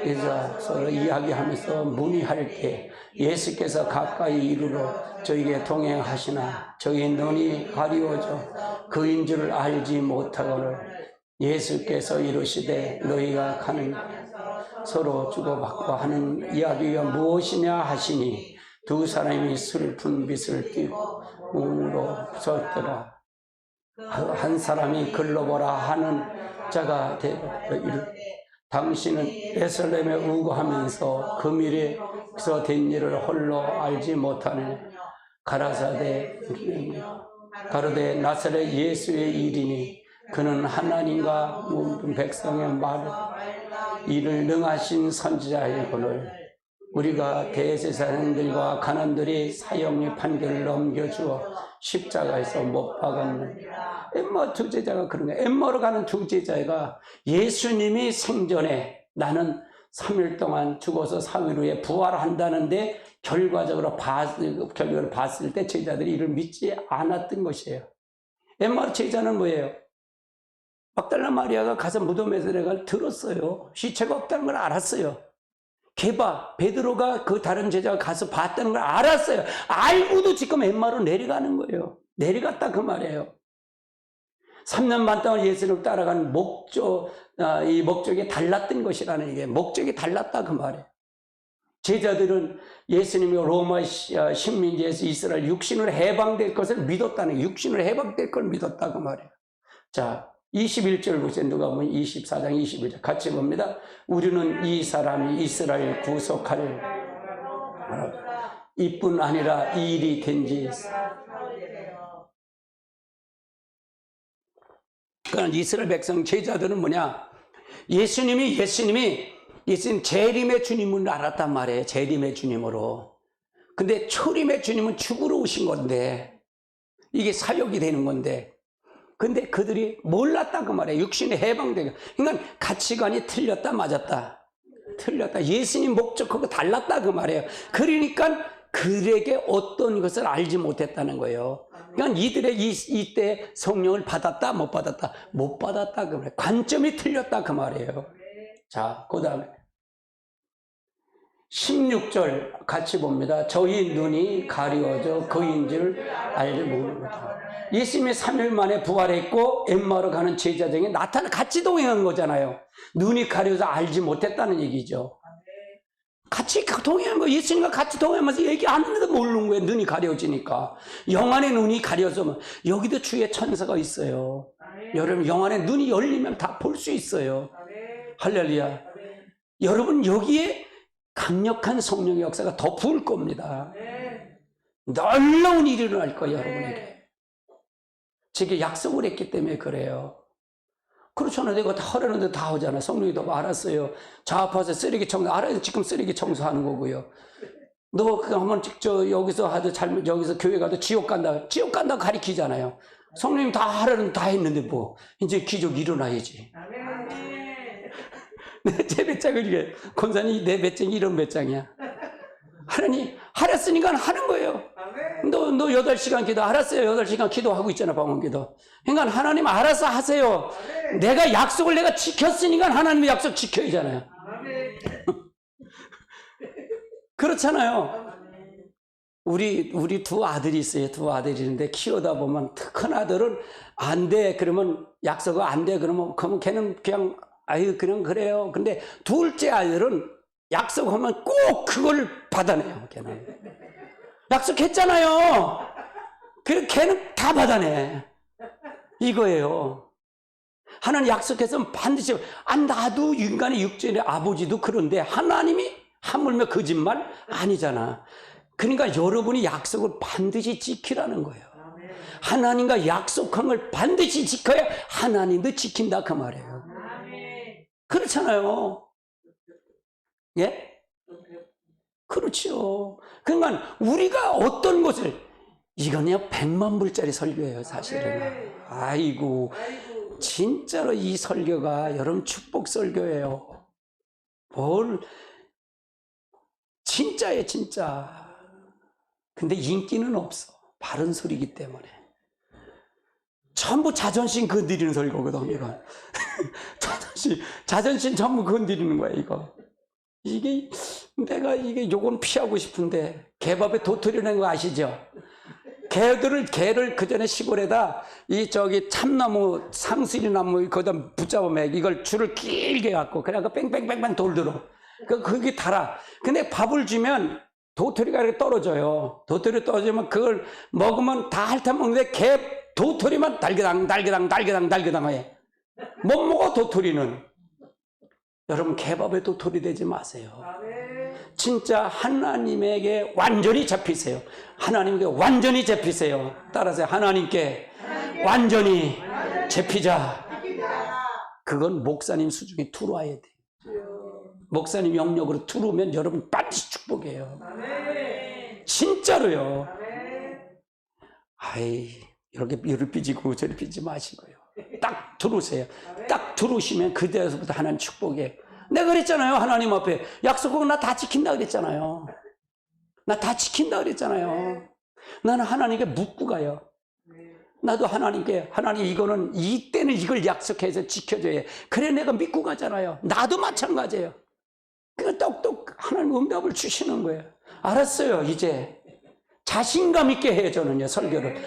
그래서 서로 이야기하면서 문의할 때 예수께서 가까이 이르러 저에게 동행하시나 저희 눈이 가리워져 그인 줄을 알지 못하거늘 예수께서 이르시되 너희가 가는 서로 주고받고 하는 이야기가 무엇이냐 하시니 두 사람이 슬픈 빛을 띠고 몸으로 섰더라. 한 사람이 글러보라 하는 자가 이르되 당신은 베들레헴에 우거하면서 금일에서 된 일을 홀로 알지 못하느냐. 가라사대 가로되 나사렛 예수의 일이니 그는 하나님과 모든 백성의 말을 이를 능하신 선지자이거늘 우리가 대제사장들과 간원들이 사형의 판결을 넘겨주어 십자가에서 못 박았느니라. 엠마 두 제자가 그런 거예요. 엠마로 가는 두 제자가 예수님이 생전에 나는 3일 동안 죽어서 3일 후에 부활한다는데 결과적으로 결과를 봤을 때 제자들이 이를 믿지 않았던 것이에요. 엠마 제자는 뭐예요? 막달라 마리아가 가서 무덤에서 내가 들었어요. 시체가 없다는 걸 알았어요. 게바 베드로가 그 다른 제자가 가서 봤다는 걸 알았어요. 알고도 지금 엠마로 내려가는 거예요. 내려갔다 그 말이에요. 3년 반 동안 예수를 따라간 이 목적이 달랐던 것이라는 게 목적이 달랐다 그 말이에요. 제자들은 예수님이 로마 식민지에서 이스라엘 육신을 해방될 것을 믿었다는 육신을 해방될 걸 믿었다 그 말이에요. 자, 21절 보세요. 누가복음 24장 21절 같이 봅니다. 우리는 이 사람이 이스라엘 구속할 이뿐 아니라 이 일이 된지 그러니까 이스라엘 백성 제자들은 뭐냐? 예수님 재림의 주님을 알았단 말이에요. 재림의 주님으로. 근데 초림의 주님은 죽으러 오신 건데 이게 사역이 되는 건데 근데 그들이 몰랐다 그 말이에요. 육신이 해방되게. 그러니까 가치관이 틀렸다 맞았다. 틀렸다. 예수님 목적하고 달랐다 그 말이에요. 그러니까 그들에게 어떤 것을 알지 못했다는 거예요. 그러니까 이들의 이때 성령을 받았다 못 받았다? 못 받았다 그 말이에요. 관점이 틀렸다 그 말이에요. 자, 그 다음에 16절 같이 봅니다. 저희 눈이 가리워져 그인 줄 알지 못합니다. 예수님이 3일 만에 부활했고 엠마오로 가는 제자 중에 같이 동행한 거잖아요. 눈이 가려져 알지 못했다는 얘기죠. 같이 동행한 거 예수님과 같이 동행하면서 얘기 안 했는데 모르는 거예요. 눈이 가려지니까. 영안의 눈이 가려져면 여기도 주의 천사가 있어요. 여러분 영안의 눈이 열리면 다 볼 수 있어요. 할렐루야. 여러분 여기에 강력한 성령의 역사가 더 부을 겁니다. 놀라운 일이 일어날 거예요. 여러분에게. 제게 약속을 했기 때문에 그래요. 그렇잖아요. 내가 다 하려는데 다 하잖아. 성령이 더 알았어요. 저 아파서 쓰레기 청소, 알아요. 지금 쓰레기 청소하는 거고요. 너 그거 한번 직접 여기서 하도 잘못, 여기서 교회 가도 지옥 간다 가리키잖아요. 성령님 다 하려는 다 했는데 뭐, 이제 기적 일어나야지. 제 배짱을 이게, 권사님 내 배짱이 이런 배짱이야. 하나님, 하랬으니까 하는 거예요. 너 8시간 기도, 알았어요. 8시간 기도하고 있잖아, 방언기도. 그러니까 하나님 알아서 하세요. 내가 약속을 내가 지켰으니까 하나님의 약속 지켜야잖아요. 그렇잖아요. 우리 두 아들이 있어요. 두 아들이 있는데 키우다 보면 큰 아들은 안 돼. 그러면 약속을 안 돼. 그러면 걔는 그냥 그냥 그래요. 근데 둘째 아들은 약속하면 꼭 그걸 받아내요. 걔는. 약속했잖아요. 그래서 걔는 다 받아내. 이거예요. 하나님 약속해서 반드시, 나도 인간의 육신의 아버지도 그런데 하나님이 하물며 거짓말 아니잖아. 그러니까 여러분이 약속을 반드시 지키라는 거예요. 하나님과 약속한 걸 반드시 지켜야 하나님도 지킨다 그 말이에요. 그렇잖아요. 예? 그렇죠. 그러니까 우리가 어떤 것을, 이건 그냥 100만 불짜리 설교예요 사실은. 아이고 진짜로 이 설교가 여러분 축복 설교예요. 뭘 진짜예요 진짜. 근데 인기는 없어. 바른 소리이기 때문에. 전부 자존심 건드리는 설교거든 이건. 자존심 전부 건드리는 거야 이거. 이게 내가 요건 피하고 싶은데, 개밥에 도토리 낸 거 아시죠? 개를 그 전에 시골에다 참나무 상수리나무 거기다 붙잡으면 이걸 줄을 길게 갖고 그래갖고 뺑뺑뺑뺑 돌들어. 거기 달아. 근데 밥을 주면 도토리가 이렇게 떨어져요. 도토리 떨어지면 그걸 먹으면 다 핥아먹는데 개 도토리만 달기당 해. 못 먹어 도토리는. 여러분 개밥에 도토리 되지 마세요. 진짜 하나님에게 완전히 잡히세요. 하나님께 완전히 잡히세요. 따라서 하나님께 완전히 잡히자. 그건 목사님 수준에 들어와야 돼요. 목사님 영역으로 들어오면 여러분 반드시 축복해요. 진짜로요. 이렇게 이를 삐지고 저를 삐지 마시고요. 딱 들어오세요. 딱 들어오시면 그때서부터 하나님 축복해. 내가 그랬잖아요. 하나님 앞에 약속하고 나 다 지킨다 그랬잖아요. 나 다 지킨다 그랬잖아요. 나는 하나님께 묻고 가요. 나도 하나님께, 하나님 이거는 이때는 이걸 약속해서 지켜줘야 해. 그래 내가 믿고 가잖아요. 나도 마찬가지예요. 그 똑똑 하나님 응답을 주시는 거예요. 알았어요. 이제 자신감 있게 해요. 저는요 설교를.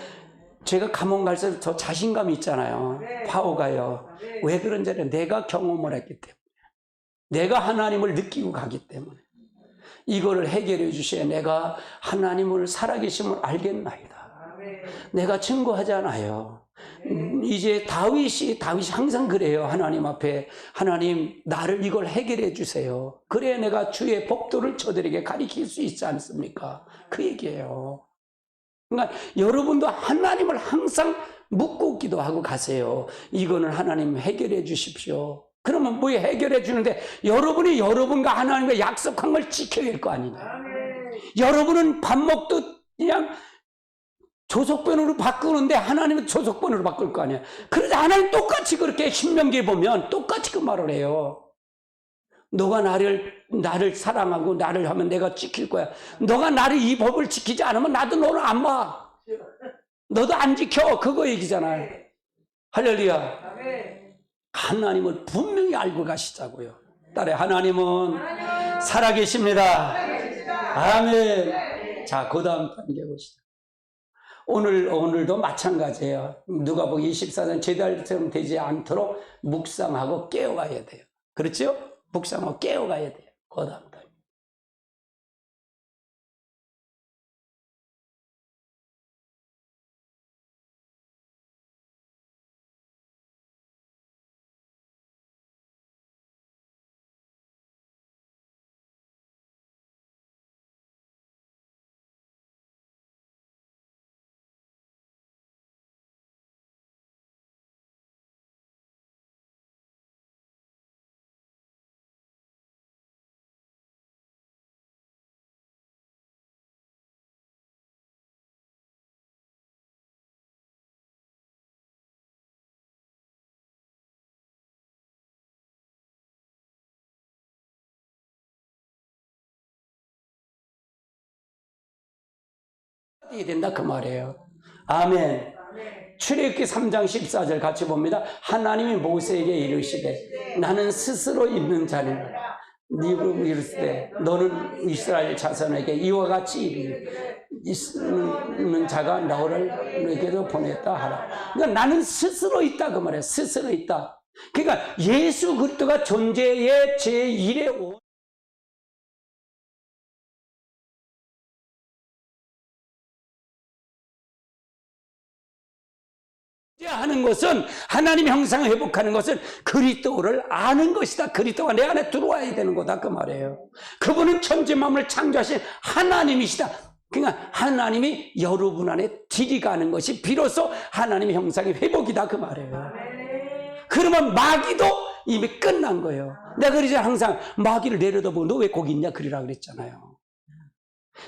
제가 감옥 갈 때 더 자신감이 있잖아요. 파워가요. 왜 그런지 내가 경험을 했기 때문에, 내가 하나님을 느끼고 가기 때문에 이거를 해결해 주셔야 내가 하나님을 살아계심을 알겠나이다. 내가 증거하잖아요. 이제 다윗이 항상 그래요. 하나님 앞에, 하나님 나를 이걸 해결해 주세요. 그래야 내가 주의 법도를 저들에게 가리킬 수 있지 않습니까? 그 얘기예요. 그러니까 여러분도 하나님을 항상 묻고 기도하고 가세요. 이거는 하나님 해결해 주십시오. 그러면 뭐 해결해 주는데, 여러분이 여러분과 하나님과 약속한 걸 지켜야 할 거 아니냐. 여러분은 밥 먹듯 그냥 조석번호로 바꾸는데 하나님은 조석번호로 바꿀 거 아니야. 그래서 하나님 똑같이 그렇게 신명기에 보면 똑같이 그 말을 해요. 너가 나를 사랑하고 나를 하면 내가 지킬 거야. 너가 나를 이 법을 지키지 않으면 나도 너를 안 봐. 너도 안 지켜. 그거 얘기잖아요. 할렐루야. 하나님을 분명히 알고 가시자고요. 딸의 하나님은 살아계십니다. 아멘. 자, 그 다음 단계 보시죠. 오늘도 마찬가지예요. 누가복음 24장 제달처럼 되지 않도록 묵상하고 깨어가야 돼요. 그렇죠? 묵상하고 깨어가야 돼요. 그 다음 단계. 해야 된다 그 말이에요. 아멘. 출애굽기 3장 14절 같이 봅니다. 하나님이 모세에게 이르시되 나는 스스로 있는 자니라. 네가 이르시되 너는 이스라엘 자손에게 이와 같이 이르되 있는 자가 너를 너에게로 보냈다 하라. 그러니까 나는 스스로 있다 그 말이에요. 스스로 있다. 그러니까 예수 그리스도가 존재의 제1의 원. 하는 것은, 하나님의 형상을 회복하는 것은 그리스도를 아는 것이다. 그리스도가 내 안에 들어와야 되는 거다 그 말이에요. 그분은 천지 만물을 창조하신 하나님이시다. 그러니까 하나님이 여러분 안에 들이가는 것이 비로소 하나님의 형상의 회복이다 그 말이에요. 그러면 마귀도 이미 끝난 거예요. 내가 그러지 항상 마귀를 내려다보고 너 왜 거기 있냐 그러라 그랬잖아요.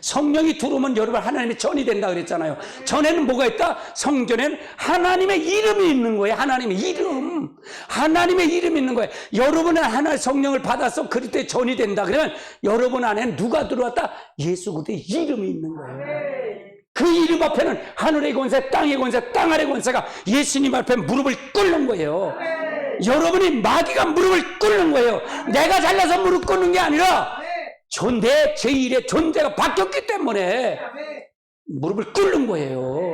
성령이 들어오면 여러분 하나님의 전이 된다 그랬잖아요. 전에는 뭐가 있다? 성전에는 하나님의 이름이 있는 거예요. 하나님의 이름. 하나님의 이름이 있는 거예요. 여러분은 하나의 성령을 받아서 그리스도의 전이 된다 그러면 여러분 안에는 누가 들어왔다? 예수 그리스도의 이름이 있는 거예요. 그 이름 앞에는 하늘의 권세, 땅의 권세, 땅 아래 권세가 예수님 앞에 무릎을 꿇는 거예요. 여러분이 마귀가 무릎을 꿇는 거예요. 내가 잘나서 무릎 꿇는 게 아니라 내 제1의 존재가 바뀌었기 때문에 무릎을 꿇는 거예요.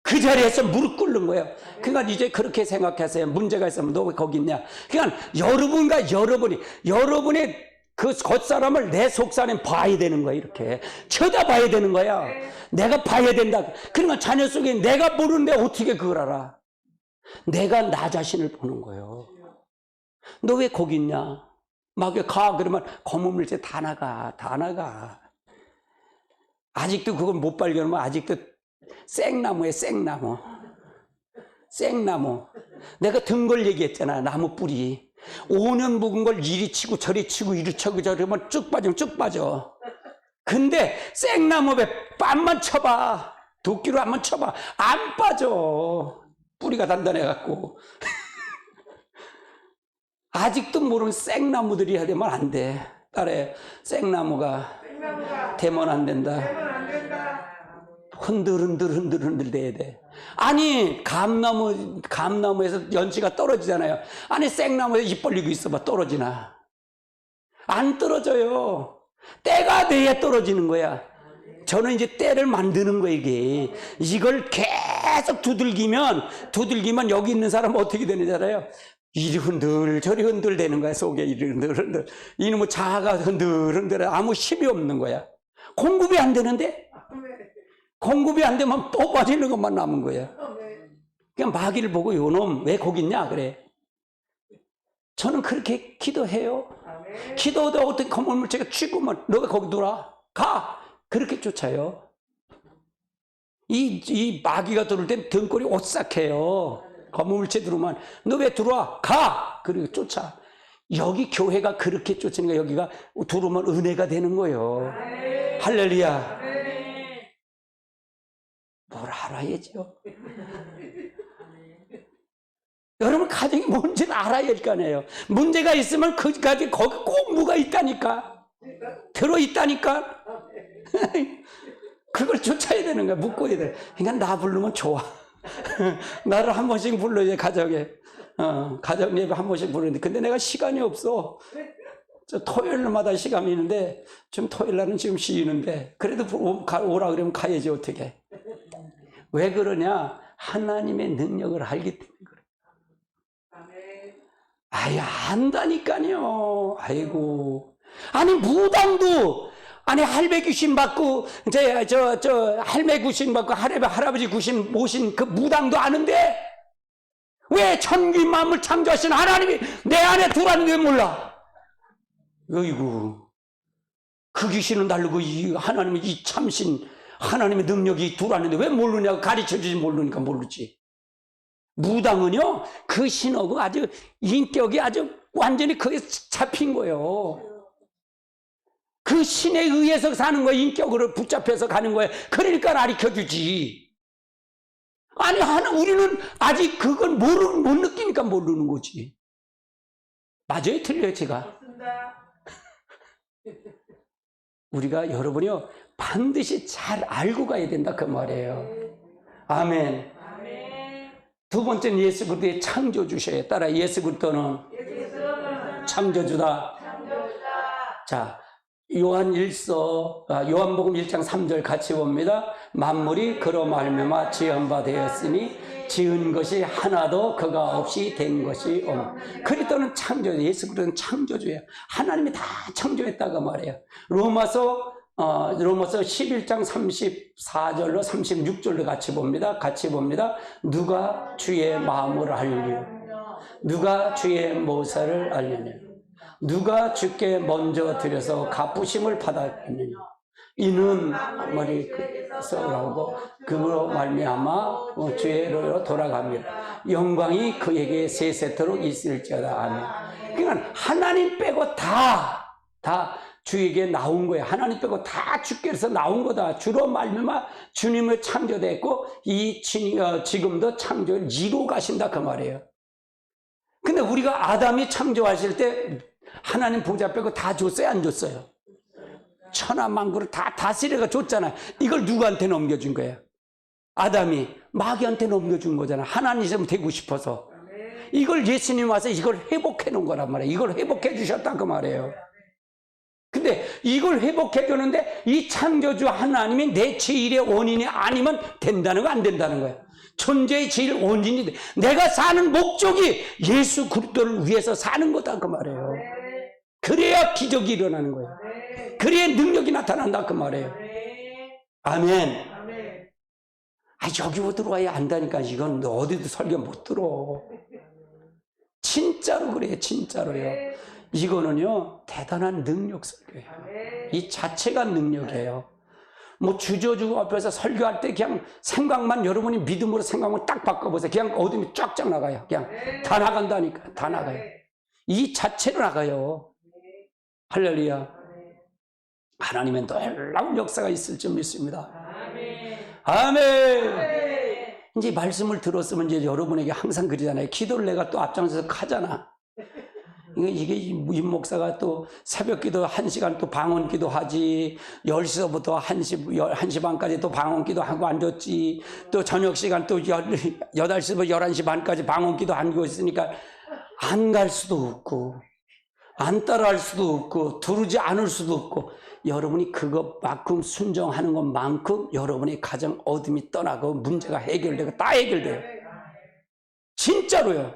그 자리에서 무릎 꿇는 거예요. 그러니까 이제 그렇게 생각하세요. 문제가 있으면 너 왜 거기 있냐. 그러니까 여러분과 여러분의 그 겉사람을 내 속사람이 봐야 되는 거야. 이렇게 쳐다봐야 되는 거야. 내가 봐야 된다. 그러니까 자녀 속에 내가 모르는데 어떻게 그걸 알아. 내가 나 자신을 보는 거예요. 너 왜 거기 있냐. 막 가 그러면 검은 물질 다 나가. 아직도 그걸 못 발견하면 아직도 생나무에 생나무. 내가 등걸 얘기했잖아. 나무 뿌리 5년 묵은 걸 이리 치고 저리 치고 이리 치고 저리 하면 쭉 빠지면 쭉 빠져. 근데 생나무에 빤만 쳐봐. 도끼로 한번 쳐봐. 안 빠져. 뿌리가 단단해갖고. 아직도 모르는 생나무들이 해야 되면 안 돼. 딸에 생나무가 되면 안 된다. 흔들 돼야 돼. 아니 감나무에서 연치가 떨어지잖아요. 아니 생나무에서 입 벌리고 있어봐. 떨어지나? 안 떨어져요. 때가 돼야 떨어지는 거야. 저는 이제 때를 만드는 거예요. 이걸 계속 두들기면 여기 있는 사람은 어떻게 되는지 알아요? 이리 흔들 저리 흔들 되는 거야. 속에 이리 흔들 이놈의 자아가 흔들 아무 힘이 없는 거야. 공급이 안 되는데 공급이 안 되면 뽑아지는 것만 남은 거야. 그냥 마귀를 보고 요놈 왜 거기 있냐 그래. 저는 그렇게 기도해요. 기도하다 어떻게 검은 물체가 쥐고만 너가 거기 놀아 가 그렇게 쫓아요. 이 마귀가 들어올 땐 등골이 오싹해요. 검은 물체 들어오면 너 왜 들어와? 가! 그리고 쫓아. 여기 교회가 그렇게 쫓으니까 여기가 들어오면 은혜가 되는 거예요. 할렐루야. 뭘 알아야죠. 여러분 가정이 뭔지는 알아야 할 거 아니에요. 문제가 있으면 거기 꼭 뭐가 있다니까. 들어있다니까. 그걸 쫓아야 되는 거야. 묶어야 돼. 그러니까 나 부르면 좋아. 나를 한 번씩 불러야 가정에. 가정 예배 한 번씩 부르는데 근데 내가 시간이 없어. 저 토요일마다 시간이 있는데 지금 토요일날은 지금 쉬는데 그래도 오라 그러면 가야지 어떻게. 왜 그러냐? 하나님의 능력을 알기 때문에 그래. 아야 안다니까요. 아이고. 아니 무당도 아니 할매 귀신 받고 저 할매 귀신 받고 할아버지 귀신 모신 그 무당도 아는데 왜 천기 만물 창조하신 하나님이 내 안에 들어왔는데 왜 몰라? 어이구 그 귀신은 다르고 이 하나님의 이 참신 하나님의 능력이 들어왔는데 왜 모르냐고 가르쳐주지 모르니까 모르지. 무당은요 그 신하고 아주 인격이 아주 완전히 거기에 잡힌 거예요. 그 신에 의해서 사는 거예요. 인격으로 붙잡혀서 가는 거예요. 그러니까 가르쳐주지. 아니 우리는 아직 그걸 못 느끼니까 모르는 거지. 맞아요? 틀려요? 제가? 우리가 여러분이요 반드시 잘 알고 가야 된다 그 말이에요. 아멘. 두 번째는 예수 그리스도의 창조주셔요. 따라 예수 그리스도는 창조주다. 자 요한복음 1장 3절 같이 봅니다. 만물이 그로 말미암아 지은 바 되었으니 지은 것이 하나도 그가 없이 된 것이 없는. 그리스도는 창조주, 예수 그리스도는 창조주예요. 하나님이 다 창조했다고 말해요. 로마서 로마서 11장 34절로 36절로 같이 봅니다. 누가 주의 마음을 알리요? 누가 주의 모사를 알리냐? 누가 주께 먼저 드려서 갚으심을 받았느냐? 이는 머리에서 나오고 그로 말미암아 주의로 돌아갑니다. 영광이 그에게 세세토록 있을지어다. 아멘. 그러니까 하나님 빼고 다 주에게 나온 거예요. 하나님 빼고 다 주께서 나온 거다. 주로 말미암아 주님을 창조됐고 지금도 창조를 이루어 가신다 그 말이에요. 근데 우리가 아담이 창조하실 때 하나님 보좌 빼고 다 줬어요, 안 줬어요? 천하 만국을 다 다스려가 줬잖아요. 이걸 누구한테 넘겨준 거예요? 아담이 마귀한테 넘겨준 거잖아요. 하나님처럼 되고 싶어서. 이걸 예수님 와서 이걸 회복해 놓은 거란 말이에요. 이걸 회복해 주셨다 그 말이에요. 근데 이걸 회복해 주는데 이 창조주 하나님이 내 제일의 원인이 아니면 된다는 거 안 된다는 거예요. 존재의 제일 원인이 돼. 내가 사는 목적이 예수 그리스도를 위해서 사는 거다 그 말이에요. 그래야 기적이 일어나는 거예요. 그래야 능력이 나타난다 그 말이에요. 아멘. 여기 들어와야 안다니까. 이건 어디도 설교 못 들어. 진짜로 그래요. 진짜로요. 이거는요 대단한 능력 설교예요. 이 자체가 능력이에요. 뭐 주저주고 앞에서 설교할 때 그냥 생각만, 여러분이 믿음으로 생각만 딱 바꿔보세요. 그냥 어둠이 쫙쫙 나가요. 그냥 다 나간다니까. 다 나가요. 이 자체로 나가요. 할렐루야. 하나님의 놀라운 역사가 있을 줄 믿습니다. 아멘. 이제 말씀을 들었으면 이제 여러분에게 항상 그러잖아요. 기도를 내가 또 앞장서서 하잖아. 이게 임 목사가 또 새벽 기도 1시간 또 방언 기도 하지. 10시부터 1시 반까지 또 방언 기도 하고 앉았지. 또 저녁 시간 또 8시부터 11시 반까지 방언 기도 하고 있으니까 안 갈 수도 없고, 안 따라할 수도 없고, 두르지 않을 수도 없고, 여러분이 그것만큼 순종하는 것만큼 여러분의 가정 어둠이 떠나고 문제가 해결되고 다 해결돼요. 진짜로요.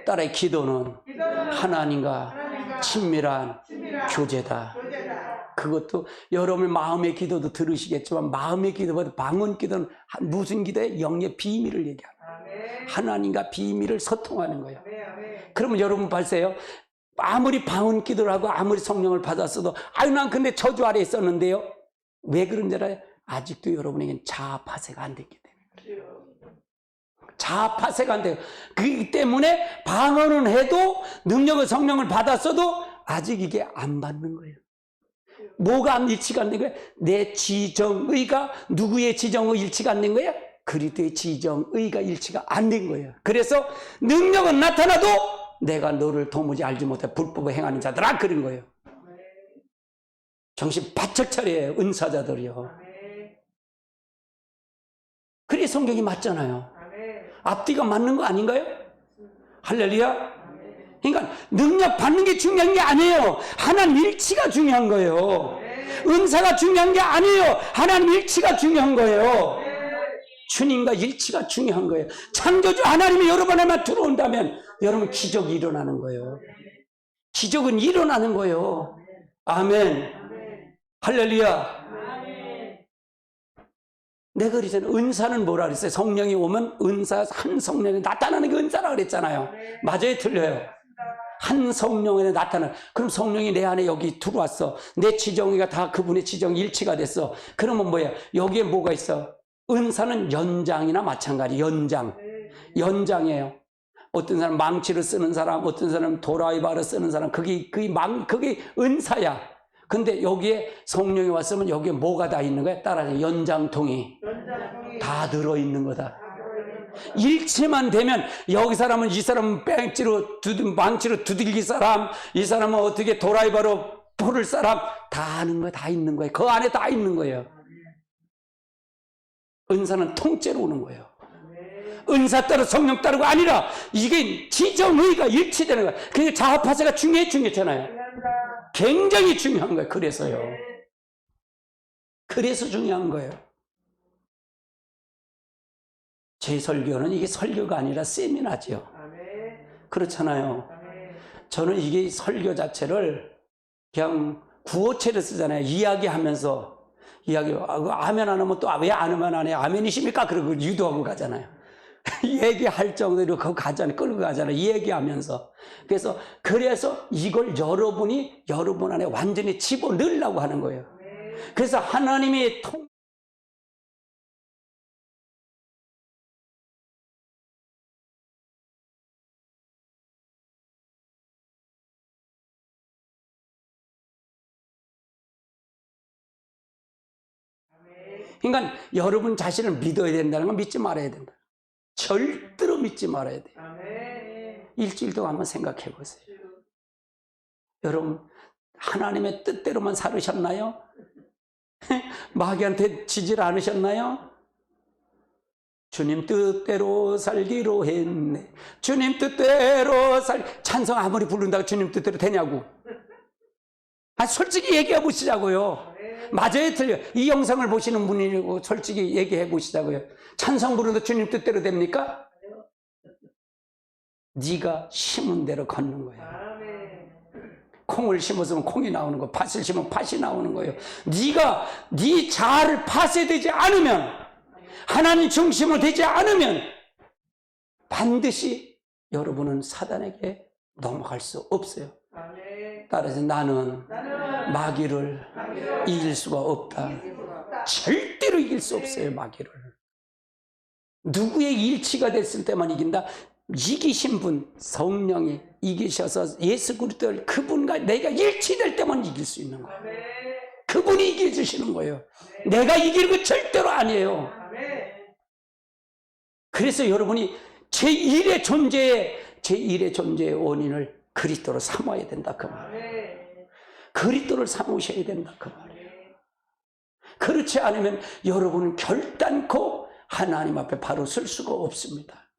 따라의 기도는 하나님과 친밀한 교제다. 그것도 여러분의 마음의 기도도 들으시겠지만 마음의 기도보다 방언 기도는 무슨 기도에 영의 비밀을 얘기합니다. 하나님과 비밀을 소통하는 거예요. 그러면 여러분 보세요. 아무리 방언 기도를 하고 아무리 성령을 받았어도 난 근데 저주 아래 있었는데요. 왜 그런 줄 알아요? 아직도 여러분에게는 자아파세가 안 됐기 때문에 그래요. 자아파세가 안 돼요. 그렇기 때문에 방언은 해도 능력의 성령을 받았어도 아직 이게 안 받는 거예요. 뭐가 일치가 안 된 거예요? 내 지정의가 누구의 지정의 일치가 안 된 거예요? 그리스도의 지정의가 일치가 안 된 거예요. 그래서 능력은 나타나도 내가 너를 도무지 알지 못해 불법을 행하는 자들아 그런 거예요. 정신 바짝 차려요. 은사자들이요. 그래 성경이 맞잖아요. 앞뒤가 맞는 거 아닌가요? 할렐루야. 그러니까 능력 받는 게 중요한 게 아니에요. 하나님 일치가 중요한 거예요. 은사가 중요한 게 아니에요. 하나님 일치가 중요한 거예요. 주님과 일치가 중요한 거예요. 창조주 하나님이 여러분에만 들어온다면 여러분 기적이 일어나는 거예요. 기적은 일어나는 거예요. 아멘. 할렐루야. 내가 그러잖아요. 은사는 뭐라 그랬어요? 성령이 오면 은사, 한 성령이 나타나는 게 은사라 그랬잖아요. 맞아요? 틀려요? 한 성령에 나타나는. 그럼 성령이 내 안에 여기 들어왔어. 내 지정이가 다 그분의 지정 일치가 됐어. 그러면 뭐야? 여기에 뭐가 있어? 은사는 연장이나 마찬가지. 연장이에요. 어떤 사람 망치를 쓰는 사람, 어떤 사람 도라이바를 쓰는 사람, 그게 은사야. 근데 여기에 성령이 왔으면 여기에 뭐가 다 있는 거야? 따라서 연장통이 다 들어있는 거다. 일치만 되면 여기 사람은 이 사람은 망치로 두들길 사람, 이 사람은 어떻게 도라이바로 포를 사람 다 하는 거야. 다 있는 거예요. 그 안에 다 있는 거예요. 은사는 통째로 오는 거예요. 은사 따로 성령 따르고 아니라 이게 지정의가 일치되는 거예요. 그러니까 자아파세가 중요했잖아요. 굉장히 중요한 거예요. 그래서요. 그래서 중요한 거예요. 제 설교는 이게 설교가 아니라 세미나죠. 그렇잖아요. 저는 이게 설교 자체를 그냥 구어체를 쓰잖아요. 이야기하면서 아멘 안 하면 또 왜 안 하면 안 해요? 아멘이십니까? 그러고 유도하고 가잖아요. 얘기할 정도로 그거 가잖아요. 끌고 가잖아요. 얘기하면서. 그래서 이걸 여러분 안에 완전히 집어넣으려고 하는 거예요. 그래서 하나님이 그러니까 여러분 자신을 믿어야 된다는 건 믿지 말아야 된다. 절대로 믿지 말아야 돼요. 일주일 동안 한번 생각해 보세요. 여러분 하나님의 뜻대로만 살으셨나요? 마귀한테 지질 않으셨나요? 주님 뜻대로 살기로 했네. 주님 뜻대로 찬송 아무리 부른다고 주님 뜻대로 되냐고. 솔직히 얘기해 보시자고요. 맞아요, 틀려요. 이 영상을 보시는 분이고 솔직히 얘기해 보시자고요. 찬송 부르는데 주님 뜻대로 됩니까? 네가 심은 대로 걷는 거예요. 콩을 심었으면 콩이 나오는 거, 팥을 심으면 팥이 나오는 거예요. 네가 네 자아를 파쇄되지 않으면, 하나님 중심으로 되지 않으면 반드시 여러분은 사단에게 넘어갈 수 없어요. 따라서 나는 마귀를 이길 수가 없다. 절대로 이길 수 없어요, 마귀를. 누구의 일치가 됐을 때만 이긴다. 이기신 분, 성령이 이기셔서 예수 그리스도를 그분과 내가 일치될 때만 이길 수 있는 거예요. 그분이 이겨주시는 거예요. 내가 이기는 건 절대로 아니에요. 그래서 여러분이 제1의 존재의 원인을 그리스도로 삼아야 된다 그 말이에요. 그리스도를 삼으셔야 된다 그 말이에요. 그렇지 않으면 여러분은 결단코 하나님 앞에 바로 설 수가 없습니다.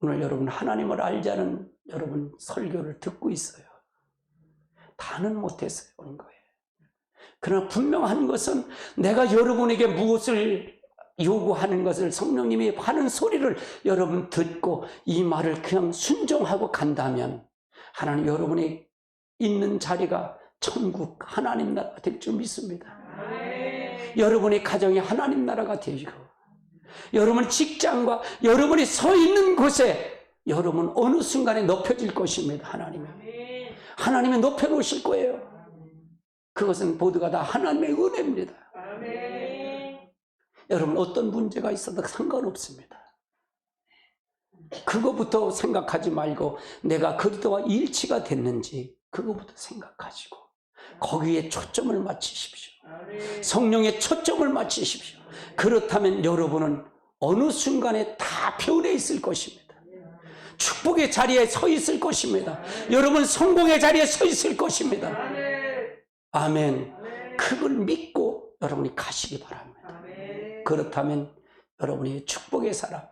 오늘 여러분 하나님을 알자는 여러분 설교를 듣고 있어요. 다는 못했어요 오는 거예요. 그러나 분명한 것은 내가 여러분에게 무엇을 요구하는 것을 성령님이 하는 소리를 여러분 듣고 이 말을 그냥 순종하고 간다면 하나님 여러분이 있는 자리가 천국 하나님 나라가 될 줄 믿습니다. 여러분의 가정이 하나님 나라가 되고 여러분 직장과 여러분이 서 있는 곳에 여러분 어느 순간에 높여질 것입니다. 하나님이 높여놓으실 거예요. 그것은 모두가 다 하나님의 은혜입니다. 여러분 어떤 문제가 있어도 상관없습니다. 그거부터 생각하지 말고 내가 그리스도와 일치가 됐는지 그거부터 생각하시고 거기에 초점을 맞추십시오. 성령의 초점을 맞추십시오. 그렇다면 여러분은 어느 순간에 다 변해 있을 것입니다. 축복의 자리에 서 있을 것입니다. 여러분 성공의 자리에 서 있을 것입니다. 아멘. 그걸 믿고 여러분이 가시기 바랍니다. 그렇다면 여러분이 축복의 사람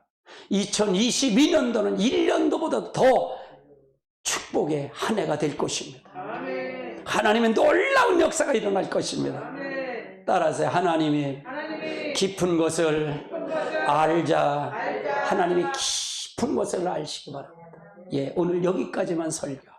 2022년도는 1년도보다 더 축복의 한 해가 될 것입니다. 하나님의 놀라운 역사가 일어날 것입니다. 따라서 하나님의 깊은 것을 알자. 하나님의 깊은 것을 알시기 바랍니다. 예, 오늘 여기까지만 설교.